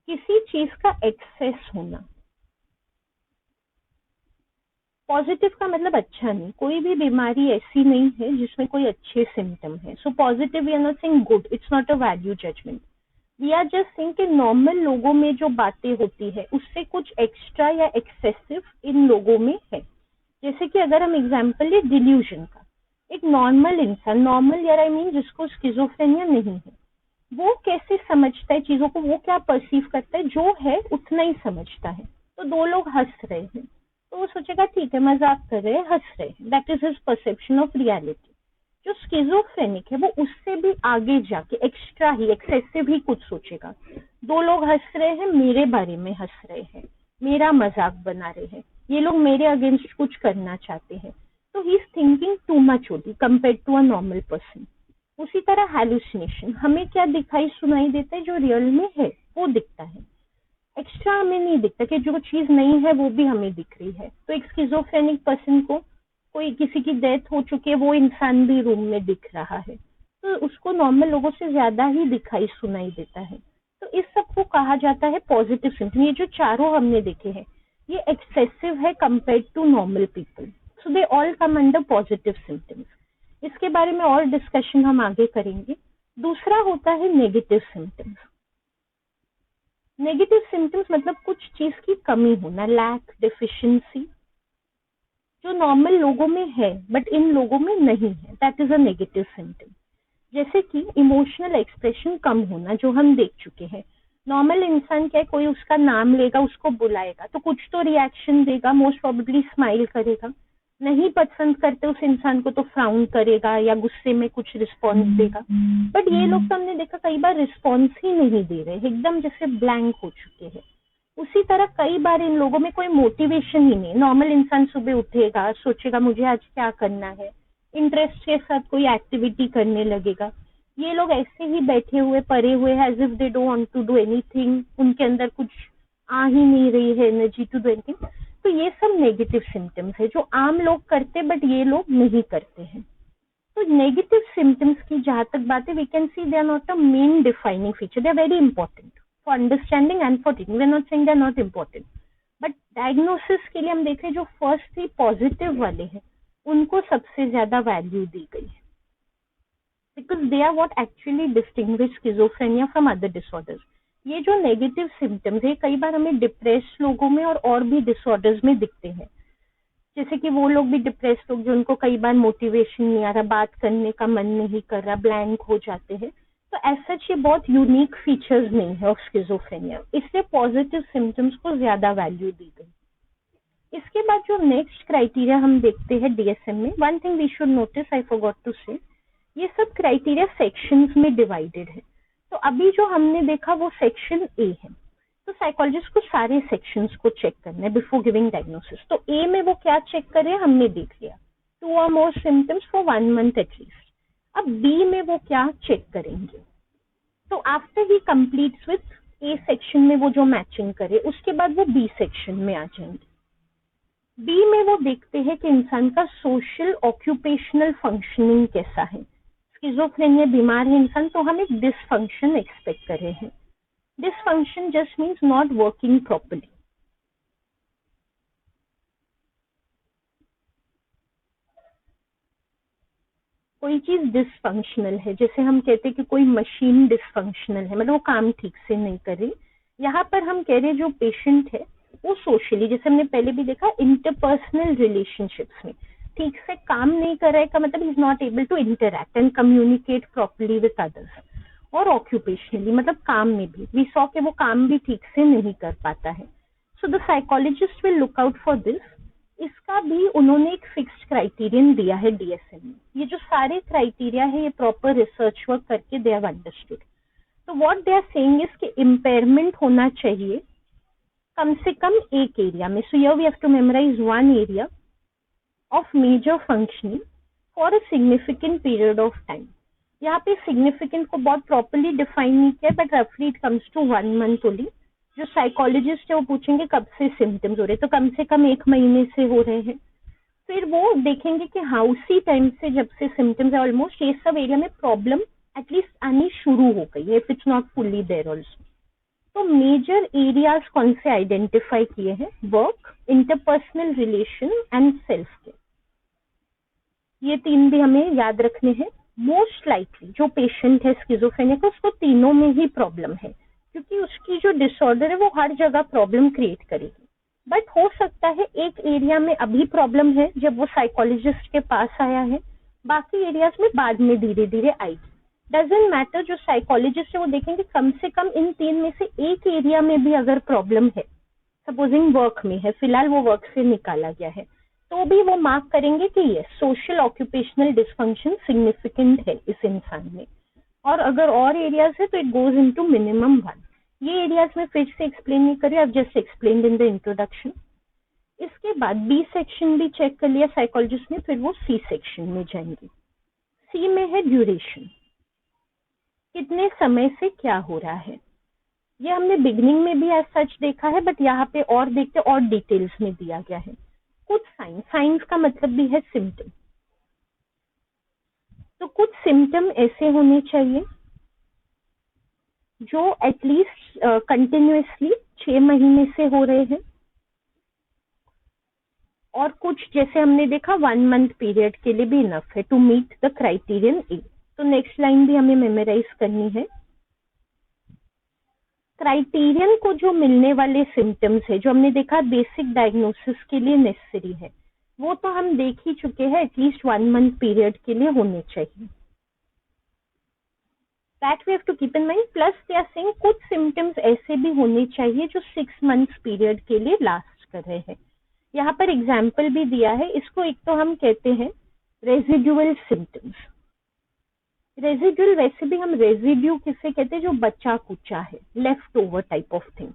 किसी चीज का एक्सेस होना। पॉजिटिव का मतलब अच्छा नहीं, कोई भी बीमारी ऐसी नहीं है जिसमें कोई अच्छे सिम्टम है। So positive we are not saying good, it's not a value judgement, we are just saying कि नॉर्मल लोगों में जो बातें होती है उससे कुछ एक्स्ट्रा या एक्सेसिव इन लोगों में है। जैसे कि अगर हम एग्जाम्पल ले डिल्यूजन का, एक नॉर्मल इंसान, नॉर्मल यार आई मीन जिसको स्किज़ोफ्रेनिया नहीं है, वो कैसे समझता है चीजों को, वो क्या परसीव करता है, जो है उतना ही समझता है। तो दो लोग हंस रहे हैं तो वो सोचेगा ठीक है मजाक कर रहे हैं, हंस रहे हैं, that is his perception of reality. जो स्किज़ोफ्रेनिक है वो उससे भी आगे जाके एक्स्ट्रा ही एक्सेसिव ही कुछ सोचेगा। दो लोग हंस रहे हैं, मेरे बारे में हंस रहे हैं, मेरा मजाक बना रहे हैं, ये लोग मेरे अगेंस्ट कुछ करना चाहते हैं, तो he is thinking too much only compare to a normal person. उसी तरह हैलुसिनेशन, हमें क्या दिखाई सुनाई देता है, जो रियल में है वो दिखता है, एक्स्ट्रा हमें नहीं दिखता कि जो चीज नहीं है वो भी हमें दिख रही है। तो एक स्किज़ोफ्रेनिक पर्सन को कोई किसी की डेथ हो चुकी है, वो इंसान भी रूम में दिख रहा है, तो उसको नॉर्मल लोगों से ज्यादा ही दिखाई सुनाई देता है। तो इस सब को कहा जाता है पॉजिटिव सिम्टम। ये जो चारों हमने देखे हैं ये एक्सेसिव है compare to normal people, so they all come under positive symptoms. इसके बारे में और डिस्कशन हम आगे करेंगे। दूसरा होता है नेगेटिव सिम्टम्स। नेगेटिव सिम्टम्स मतलब कुछ चीज की कमी होना, लैक, डेफिशिएंसी, जो नॉर्मल लोगों में है बट इन लोगों में नहीं है, that is a negative symptom. जैसे कि इमोशनल एक्सप्रेशन कम होना, जो हम देख चुके हैं। नॉर्मल इंसान क्या है, कोई उसका नाम लेगा, उसको बुलाएगा तो कुछ तो रिएक्शन देगा, मोस्ट प्रोबेबली स्माइल करेगा, नहीं पसंद करते उस इंसान को तो फ्राउन करेगा या गुस्से में कुछ रिस्पॉन्स देगा। बट ये लोग तो हमने देखा कई बार रिस्पॉन्स ही नहीं दे रहे, एकदम जैसे ब्लैंक हो चुके हैं। उसी तरह कई बार इन लोगों में कोई मोटिवेशन ही नहीं। नॉर्मल इंसान सुबह उठेगा, सोचेगा मुझे आज क्या करना है, इंटरेस्ट के साथ कोई एक्टिविटी करने लगेगा। ये लोग ऐसे ही बैठे हुए पड़े हुए हैं, as if they don't want to do anything, उनके अंदर कुछ आ ही नहीं रही है एनर्जी टू डू एनीथिंग। तो ये सब नेगेटिव सिम्टम्स है जो आम लोग करते बट ये लोग नहीं करते हैं। तो नेगेटिव सिम्टम्स की जहां तक बात है, we can see they are not a main defining feature, they are very important for understanding and for treating. We are not saying they are not important, but diagnosis के लिए हम देख रहे हैं जो फर्स्ट 3 पॉजिटिव वाले हैं उनको सबसे ज्यादा वैल्यू दी गई है, because they are what actually distinguish schizophrenia from other disorders. ये जो नेगेटिव सिम्टम्स है कई बार हमें डिप्रेस्ड लोगों में और भी डिसऑर्डर्स में दिखते हैं। जैसे कि वो लोग भी डिप्रेस्ड लोग जो उनको कई बार मोटिवेशन नहीं आ रहा, बात करने का मन नहीं कर रहा, ब्लैंक हो जाते हैं। तो ऐसा ये बहुत यूनिक फीचर्स नहीं है ऑफ स्किज़ोफ्रेनिया, इसलिए पॉजिटिव सिम्टम्स को ज्यादा वैल्यू दी गई। इसके बाद जो नेक्स्ट क्राइटेरिया हम देखते हैं डीएसएम में, one thing we should notice, I forgot to say, ये सब क्राइटेरिया सेक्शंस में डिवाइडेड है। तो अभी जो हमने देखा वो सेक्शन ए है, तो साइकोलॉजिस्ट को सारे सेक्शंस को चेक करना है बिफोर गिविंग डायग्नोसिस। तो ए में वो क्या चेक करे हमने देख लिया, 2 or more symptoms for 1 month at least. अब बी में वो क्या चेक करेंगे, तो after he completes with A section में वो जो मैचिंग करे उसके बाद वो बी सेक्शन में आ जाएंगे। बी में वो देखते हैं कि इंसान का सोशल ऑक्यूपेशनल फंक्शनिंग कैसा है। स्किज़ोफ्रेनिया बीमार है इंसान तो हम एक डिसफंक्शन एक्सपेक्ट कर रहे हैं। Dysfunction just means not working properly. कोई चीज डिसफंक्शनल है, जैसे हम कहते हैं कि कोई मशीन डिसफंक्शनल है, मतलब वो काम ठीक से नहीं कर रही। यहाँ पर हम कह रहे हैं जो पेशेंट है वो सोशली, जैसे हमने पहले भी देखा, इंटरपर्सनल रिलेशनशिप्स में ठीक से काम नहीं कर रहा है का मतलब is not able to interact and communicate properly with others. और ऑक्यूपेशनली मतलब काम में भी वी सॉ के वो काम भी ठीक से नहीं कर पाता है। So the psychologist will look out for this. इसका भी उन्होंने एक फिक्स्ड क्राइटेरियन दिया है डीएसएम में। ये जो सारे क्राइटेरिया है ये प्रॉपर रिसर्च वर्क करके दे हैव अंडरस्टूड। तो what they are saying is कि इम्पेयरमेंट होना चाहिए कम से कम एक एरिया में। So here we have to memorise one area of major functioning for a significant period of time. यहाँ पे सिग्निफिकेंट को बहुत प्रॉपरली डिफाइन नहीं किया, बट रफली it comes to 1 month only. जो साइकोलॉजिस्ट है वो पूछेंगे कब से सिम्टम्स हो रहे हैं, तो कम से कम 1 महीने से हो रहे हैं। फिर वो देखेंगे कि हाँ उसी टाइम से जब से सिम्टम्स है ऑलमोस्ट ये सब एरिया में प्रॉब्लम एटलीस्ट आनी शुरू हो गई है, if it's not fully there also. तो मेजर एरियाज कौन से आइडेंटिफाई किए हैं, work, interpersonal relation and self care. ये 3 भी हमें याद रखने हैं। मोस्ट लाइकली जो पेशेंट है स्किज़ोफ्रेनिया का उसको तीनों में ही प्रॉब्लम है, क्योंकि उसकी जो डिसऑर्डर है वो हर जगह प्रॉब्लम क्रिएट करेगी। बट हो सकता है एक एरिया में अभी प्रॉब्लम है जब वो साइकोलॉजिस्ट के पास आया है, बाकी एरियाज में बाद में धीरे धीरे आएगी। डजेंट मैटर, जो साइकोलॉजिस्ट है वो देखेंगे कम से कम इन 3 में से एक एरिया में भी अगर प्रॉब्लम है, सपोजिंग वर्क में है, फिलहाल वो वर्क से निकाला गया है, तो भी वो मार्क करेंगे कि ये सोशल ऑक्यूपेशनल डिसफंक्शन सिग्निफिकेंट है इस इंसान में। और अगर और एरियाज है तो इट गोज इनटू मिनिमम 1। ये एरियाज में फिर से एक्सप्लेन नहीं करी, अब just explain in the introduction. इसके बाद बी सेक्शन भी चेक कर लिया साइकोलॉजिस्ट ने, फिर वो सी सेक्शन में जाएंगे। सी में है ड्यूरेशन, कितने समय से क्या हो रहा है। ये हमने बिगनिंग में भी एज सच देखा है, बट यहाँ पे और देखते और डिटेल्स में दिया गया है। कुछ साइंस, साइंस का मतलब भी है सिम्टम। तो कुछ सिम्टम ऐसे होने चाहिए जो एटलीस्ट कंटिन्यूअसली 6 महीने से हो रहे हैं, और कुछ जैसे हमने देखा 1 मंथ पीरियड के लिए भी इनफ है टू मीट द क्राइटेरियन ए। तो नेक्स्ट लाइन भी हमें मेमोराइज करनी है। क्राइटेरियन को जो मिलने वाले सिम्टम्स है, जो हमने देखा बेसिक डायग्नोसिस के लिए नेसेसरी है, वो तो हम देख ही चुके हैं, एटलीस्ट 1 मंथ पीरियड के लिए होने चाहिए। That we have to keep in mind. Plus they are saying कुछ सिम्टम्स ऐसे भी होने चाहिए जो 6 मंथ्स पीरियड के लिए लास्ट कर रहे हैं। यहाँ पर एग्जाम्पल भी दिया है, इसको एक तो हम कहते हैं रेजिडुअल सिम्टम्स। रेजिडुअल वैसे भी हम रेजिड्यू किसे कहते हैं, जो बचा कुचा है, left over type of thing.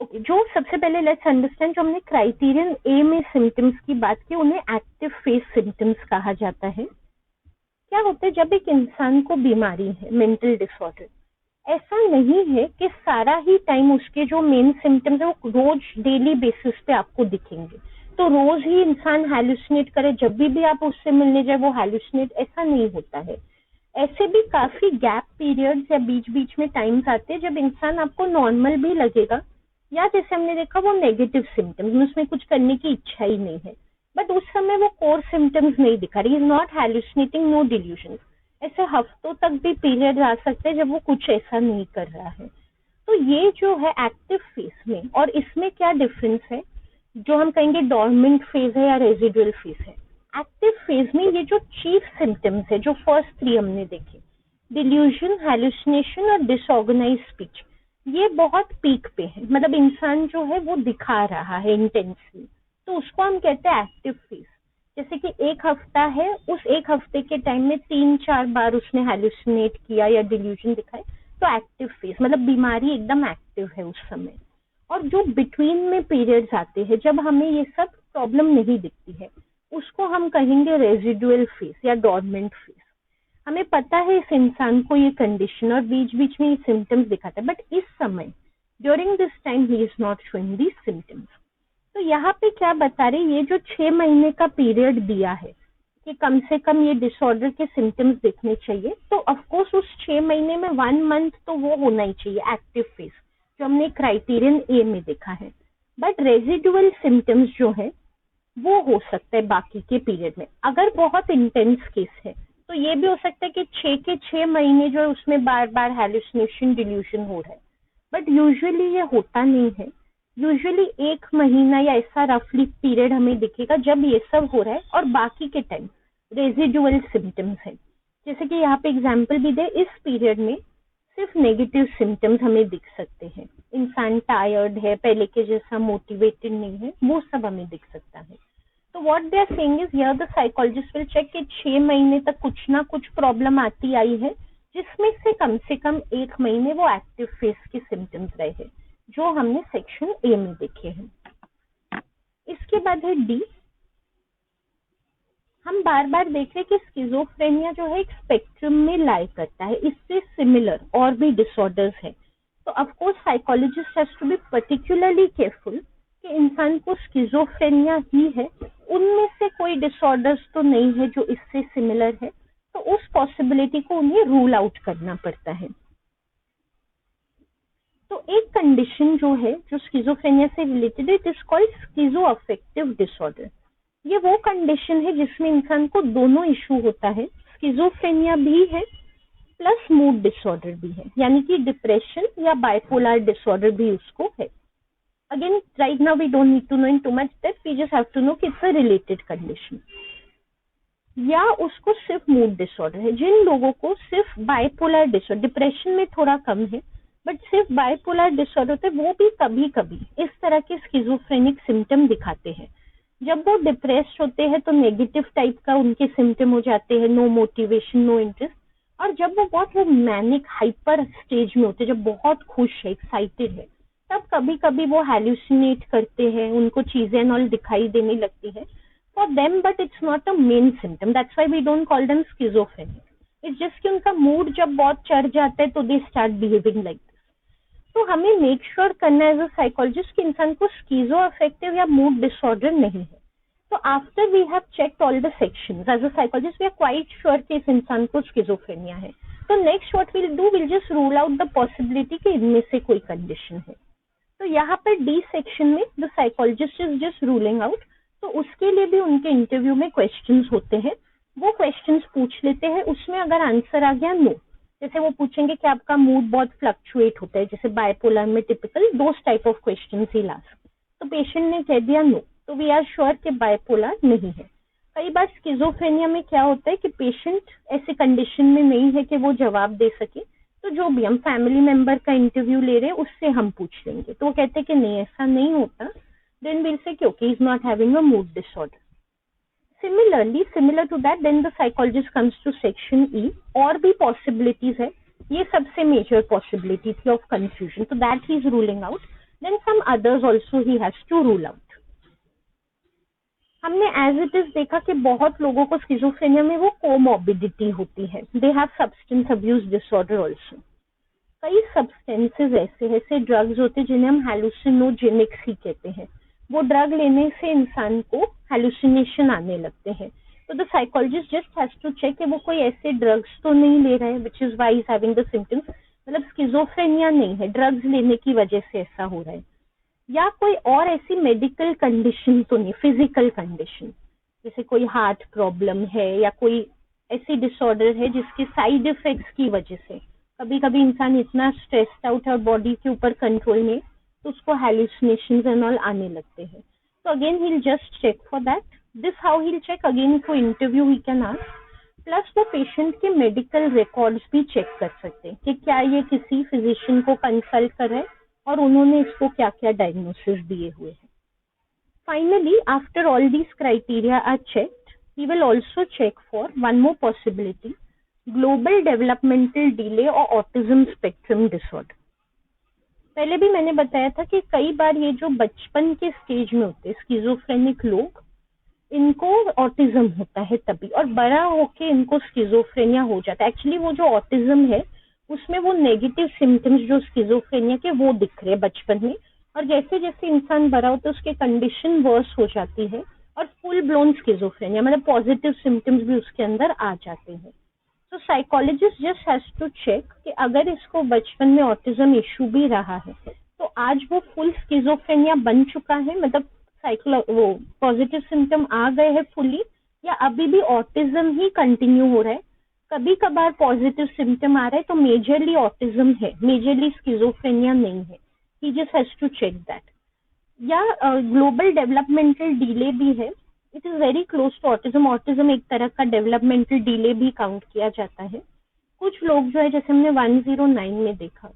Okay, जो सबसे पहले लेट्स अंडरस्टैंड, जो हमने क्राइटेरियन ए में सिम्टम्स की बात की, उन्हें एक्टिव फेस सिम्टम्स कहा जाता है। क्या होता है जब एक इंसान को बीमारी है, मेंटल डिसऑर्डर, ऐसा नहीं है कि सारा ही टाइम उसके जो मेन सिम्टम्स है वो रोज डेली बेसिस पे आपको दिखेंगे, तो रोज ही इंसान हैलुसिनेट करे, जब भी आप उससे मिलने जाए वो हैलुसिनेट, ऐसा नहीं होता है। ऐसे भी काफी गैप पीरियड्स या बीच बीच में टाइम्स आते हैं जब इंसान आपको नॉर्मल भी लगेगा, या जैसे हमने देखा वो नेगेटिव सिम्टम्स, उसमें कुछ करने की इच्छा ही नहीं है, बट उस समय वो कोर सिम्टम्स नहीं दिखा रही, is not hallucinating, no delusion. ऐसे हफ्तों तक भी पीरियड आ सकते हैं जब वो कुछ ऐसा नहीं कर रहा है। तो ये जो है एक्टिव फेज में, और इसमें क्या डिफरेंस है, जो हम कहेंगे डॉर्मेंट फेज है या रेजिडुअल फेज है। एक्टिव फेज में ये जो चीफ सिम्टम्स है, जो फर्स्ट 3 हमने देखे, डिल्यूजन, हैलुसिनेशन और डिसऑर्गेनाइज स्पीच, ये बहुत पीक पे है, मतलब इंसान जो है वो दिखा रहा है इंटेंसली, तो उसको हम कहते हैं एक्टिव फेज। जैसे कि एक हफ्ता है, उस एक हफ्ते के टाइम में 3-4 बार उसने हैलुसिनेट किया या डिल्यूजन दिखाए, तो एक्टिव फेज, मतलब बीमारी एकदम एक्टिव है उस समय। और जो बिटवीन में पीरियड्स आते हैं जब हमें ये सब प्रॉब्लम नहीं दिखती है, उसको हम कहेंगे रेजिडुअल फेज या डॉर्मेंट फेज। हमें पता है इस इंसान को ये कंडीशन और बीच बीच में ये सिम्टम्स दिखाता है, बट इस समय during this time he is not showing these symptoms. तो यहाँ पे क्या बता रहे, ये जो 6 महीने का पीरियड दिया है कि कम से कम ये डिसऑर्डर के सिम्टम्स दिखने चाहिए, तो ऑफकोर्स उस 6 महीने में 1 मंथ तो वो होना ही चाहिए एक्टिव फेज, जो हमने क्राइटेरियन ए में देखा है। बट रेजिडुअल सिम्टम्स जो है वो हो सकता है बाकी के पीरियड में। अगर बहुत इंटेंस केस है तो ये भी हो सकता है कि 6 के 6 महीने जो है उसमें बार बार हैलुसिनेशन, डिल्यूजन हो रहा है, बट यूजुअली ये होता नहीं है। यूजुअली 1 महीना या ऐसा रफली पीरियड हमें दिखेगा जब ये सब हो रहा है, और बाकी के टाइम रेजिडुअल सिम्टम्स है। जैसे कि यहाँ पे एग्जाम्पल भी दे, इस पीरियड में सिर्फ नेगेटिव सिम्टम्स हमें दिख सकते हैं, इंसान टायर्ड है, पहले के जैसा मोटिवेटेड नहीं है, वो सब हमें दिख सकता है। तो what they are saying is, here the psychologist will check कि 6 महीने तक कुछ ना कुछ प्रॉब्लम आती आई है, जिसमें से कम 1 महीने वो एक्टिव फेज के सिम्टम्स रहे हैं, जो हमने सेक्शन ए में देखे हैं। इसके बाद है डी। हम बार बार देख रहे कि स्किज़ोफ्रेनिया जो है एक स्पेक्ट्रम में लाई करता है, इससे सिमिलर और भी डिसऑर्डर्स है। तो of course psychologist has to be particularly careful कि इंसान को स्किज़ोफ्रेनिया ही है, उनमें से कोई डिसऑर्डर्स तो नहीं है जो इससे सिमिलर है, तो उस पॉसिबिलिटी को उन्हें रूल आउट करना पड़ता है। तो एक कंडीशन जो है जो स्किज़ोफ्रेनिया से रिलेटेड है, इट इज कॉल्ड स्किज़ोअफेक्टिव डिसऑर्डर। ये वो कंडीशन है जिसमें इंसान को दोनों इशू होता है, स्किज़ोफ्रेनिया भी है प्लस मूड डिसऑर्डर भी है, यानी कि डिप्रेशन या बाइपोलर डिसऑर्डर भी उसको है। Again right now we don't need to know in too much depth, we just have to know कि इट्स अ रिलेटेड कंडीशन। या उसको सिर्फ मूड डिसऑर्डर है। जिन लोगों को सिर्फ बाइपोलर डिसऑर्डर, डिप्रेशन में थोड़ा कम है, बट सिर्फ बाइपोलर डिसऑर्डर होते वो भी कभी कभी इस तरह के स्किजोफ्रेनिक सिम्टम दिखाते हैं। जब वो डिप्रेस्ड होते हैं तो नेगेटिव टाइप का उनके सिम्टम हो जाते हैं, नो मोटिवेशन, नो इंटरेस्ट। और जब वो बहुत वो मैनिक हाइपर स्टेज में होते हैं, जब बहुत खुश है, एक्साइटेड है, तब कभी कभी वो हैल्यूसिनेट करते हैं, उनको चीजें नॉल दिखाई देने लगती है for them, but it's not a main symptom. That's why we don't call them schizophrenic. It's just कि उनका मूड जब बहुत चढ़ जाता है तो they start behaving like this. तो हमें मेक श्योर करना है एज अ साइकोलॉजिस्ट कि इंसान को स्कीजो अफेक्टिव या मूड डिसऑर्डर नहीं है। तो after we have checked all the sections, as a psychologist we are quite sure कि इस इंसान को स्किजोफ्रेनिया है। तो next what will do, will just rule out the possibility कि इनमें से कोई कंडीशन है। तो यहाँ पर डी सेक्शन में the psychologist is just ruling out. तो उसके लिए भी उनके इंटरव्यू में क्वेश्चंस होते हैं, वो क्वेश्चंस पूछ लेते हैं। उसमें अगर आंसर आ गया नो, जैसे वो पूछेंगे कि आपका मूड बहुत फ्लक्चुएट होता है, जैसे बाइपोलर में typical those type of questions he last, तो पेशेंट ने कह दिया नो, तो वी आर श्योर कि बाइपोलर नहीं है। कई बार स्किजोफ्रेनिया में क्या होता है कि पेशेंट ऐसी कंडीशन में नहीं है कि वो जवाब दे सके, तो जो भी हम फैमिली मेंबर का इंटरव्यू ले रहे हैं उससे हम पूछ लेंगे, तो वो कहते हैं कि नहीं ऐसा नहीं होता, then we'll say okay, he's not having a mood disorder. Similarly, similar to that, then the psychologist comes to section E, और भी possibilities है, ये सबसे major possibility थी of confusion, so that he is ruling out. Then some others also he has to rule out. हमने as it is देखा कि बहुत लोगों को स्किजोफ्रेनिया में वो कोमॉर्बिडिटी होती है, they have substance abuse disorder also. कई सब्सटेंसेस ऐसे ड्रग्स होते हैं जिन्हें हम हेलुसिनोजेनिक्स ही कहते हैं, वो ड्रग लेने से इंसान को हेलुसिनेशन आने लगते हैं। तो the psychologist just has to check कि वो कोई ऐसे ड्रग्स तो नहीं ले रहा है which is why is having the symptoms, मतलब स्किजोफ्रेनिया नहीं है, ड्रग्स लेने की वजह से ऐसा हो रहा है, या कोई और ऐसी मेडिकल कंडीशन तो नहीं, फिजिकल कंडीशन, जैसे कोई हार्ट प्रॉब्लम है या कोई ऐसी डिसऑर्डर है जिसके साइड इफेक्ट्स की वजह से कभी कभी इंसान इतना स्ट्रेस्ड आउट है और बॉडी के ऊपर कंट्रोल में, तो उसको हेलुसिनेशंस एंड ऑल आने लगते हैं। तो again he will just check for that, this how he will check, again for interview he can ask, plus वो पेशेंट के मेडिकल रिकॉर्ड्स भी चेक कर सकते हैं कि क्या ये किसी फिजिशियन को कंसल्ट कर रहे हैं और उन्होंने इसको क्या क्या डायग्नोसिस दिए हुए हैं। Finally after all these criteria are checked, he will also check for one more possibility, global developmental delay और ऑटिज्म स्पेक्ट्रम डिसऑर्डर। पहले भी मैंने बताया था कि कई बार ये जो बचपन के स्टेज में होते हैं स्किजोफ्रेनिक लोग, इनको ऑटिज्म होता है तभी, और बड़ा होके इनको स्किजोफ्रेनिया हो जाता है। एक्चुअली वो जो ऑटिज्म है उसमें वो नेगेटिव सिम्टम्स जो स्किजोफ्रेनिया के वो दिख रहे हैं बचपन में, और जैसे जैसे इंसान बड़ा होता है उसके कंडीशन वर्स हो जाती है और फुल ब्लोन स्किजोफ्रेनिया मतलब पॉजिटिव सिम्टम्स भी उसके अंदर आ जाते हैं। तो psychologist just has to check कि अगर इसको बचपन में ऑटिज्म इशू भी रहा है तो आज वो फुल स्किजोफ्रेनिया बन चुका है, मतलब वो पॉजिटिव सिम्टम आ गए हैं फुली, या अभी भी ऑटिज्म ही कंटिन्यू हो रहा है। कभी कभार पॉजिटिव सिम्टम आ रहा है तो मेजरली ऑटिज्म है, मेजरली स्किजोफ्रेनिया नहीं है, he just has to check that. या ग्लोबल डेवलपमेंटल डिले भी है, it is very close to autism, autism एक तरह का डेवलपमेंटल डिले भी काउंट किया जाता है। कुछ लोग जो है जैसे हमने 109 में देखा,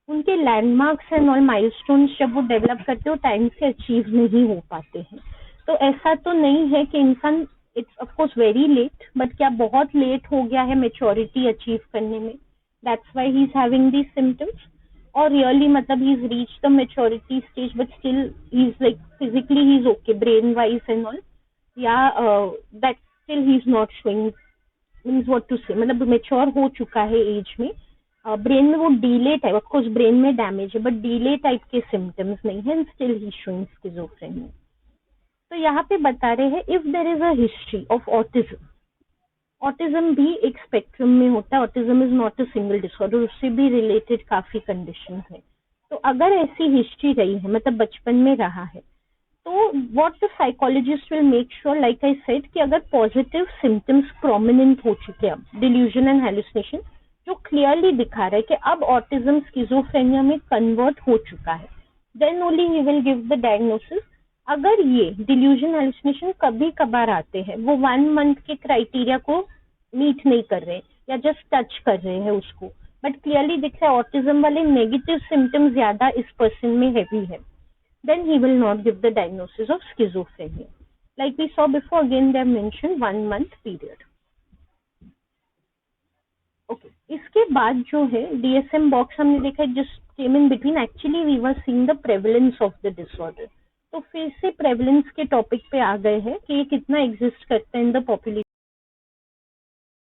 उनके लैंडमार्क्स एंड और माइलस्टोन्स जब वो डेवलप करते हो टाइम से अचीव नहीं हो पाते हैं। तो ऐसा तो नहीं है कि इंसान, it's of course very late, but क्या बहुत लेट हो गया है मेच्योरिटी अचीव करने में, that's why he is having these symptoms, और रियली मतलब he is reach the maturity stage but still he is like physically he is okay brain wise and all, या that still he is not showing, means what to say, मतलब mature हो चुका है as में, brain में वो delay type, of course brain में damage है बट डीले टाइप के सिम्टम्स नहीं है, स्टिल ही शोइंग स्किजोफ्रेनिया। तो यहाँ पे बता रहे हैं if there is a history of autism, autism भी एक स्पेक्ट्रम में होता है, autism is not a single disorder, उससे भी रिलेटेड काफी कंडीशन है। तो अगर ऐसी हिस्ट्री रही है मतलब बचपन में रहा है, तो what the psychologist will make sure, like I said, कि अगर पॉजिटिव सिम्टम्स प्रोमिनेंट हो चुके हैं, डिल्यूजन एंड हेलुसिनेशन जो क्लियरली दिखा रहा है कि अब ऑटिज्म स्किज़ोफ्रेनिया में कन्वर्ट हो चुका है, then only he will give the diagnosis. अगर ये डिल्यूजन हेलुसिनेशन कभी कभार आते हैं, वो 1 मंथ के क्राइटेरिया को मीट नहीं कर रहे या जस्ट टच कर रहे हैं उसको, बट क्लियरली दिख रहा है ऑटिज्म वाले नेगेटिव सिम्टम्स ज्यादा इस पर्सन में हैवी है, then he will not give the diagnosis of schizophrenia. Like we saw before, again they have mentioned 1 month period. Okay. इसके बाद जो है DSM बॉक्स हमने देखा है just came in between. Actually we were seeing the prevalence of the disorder. तो फिर से प्रेवलेंस के टॉपिक पे आ गए हैं कि ये कितना एग्जिस्ट करता है इन द पॉपुलेशन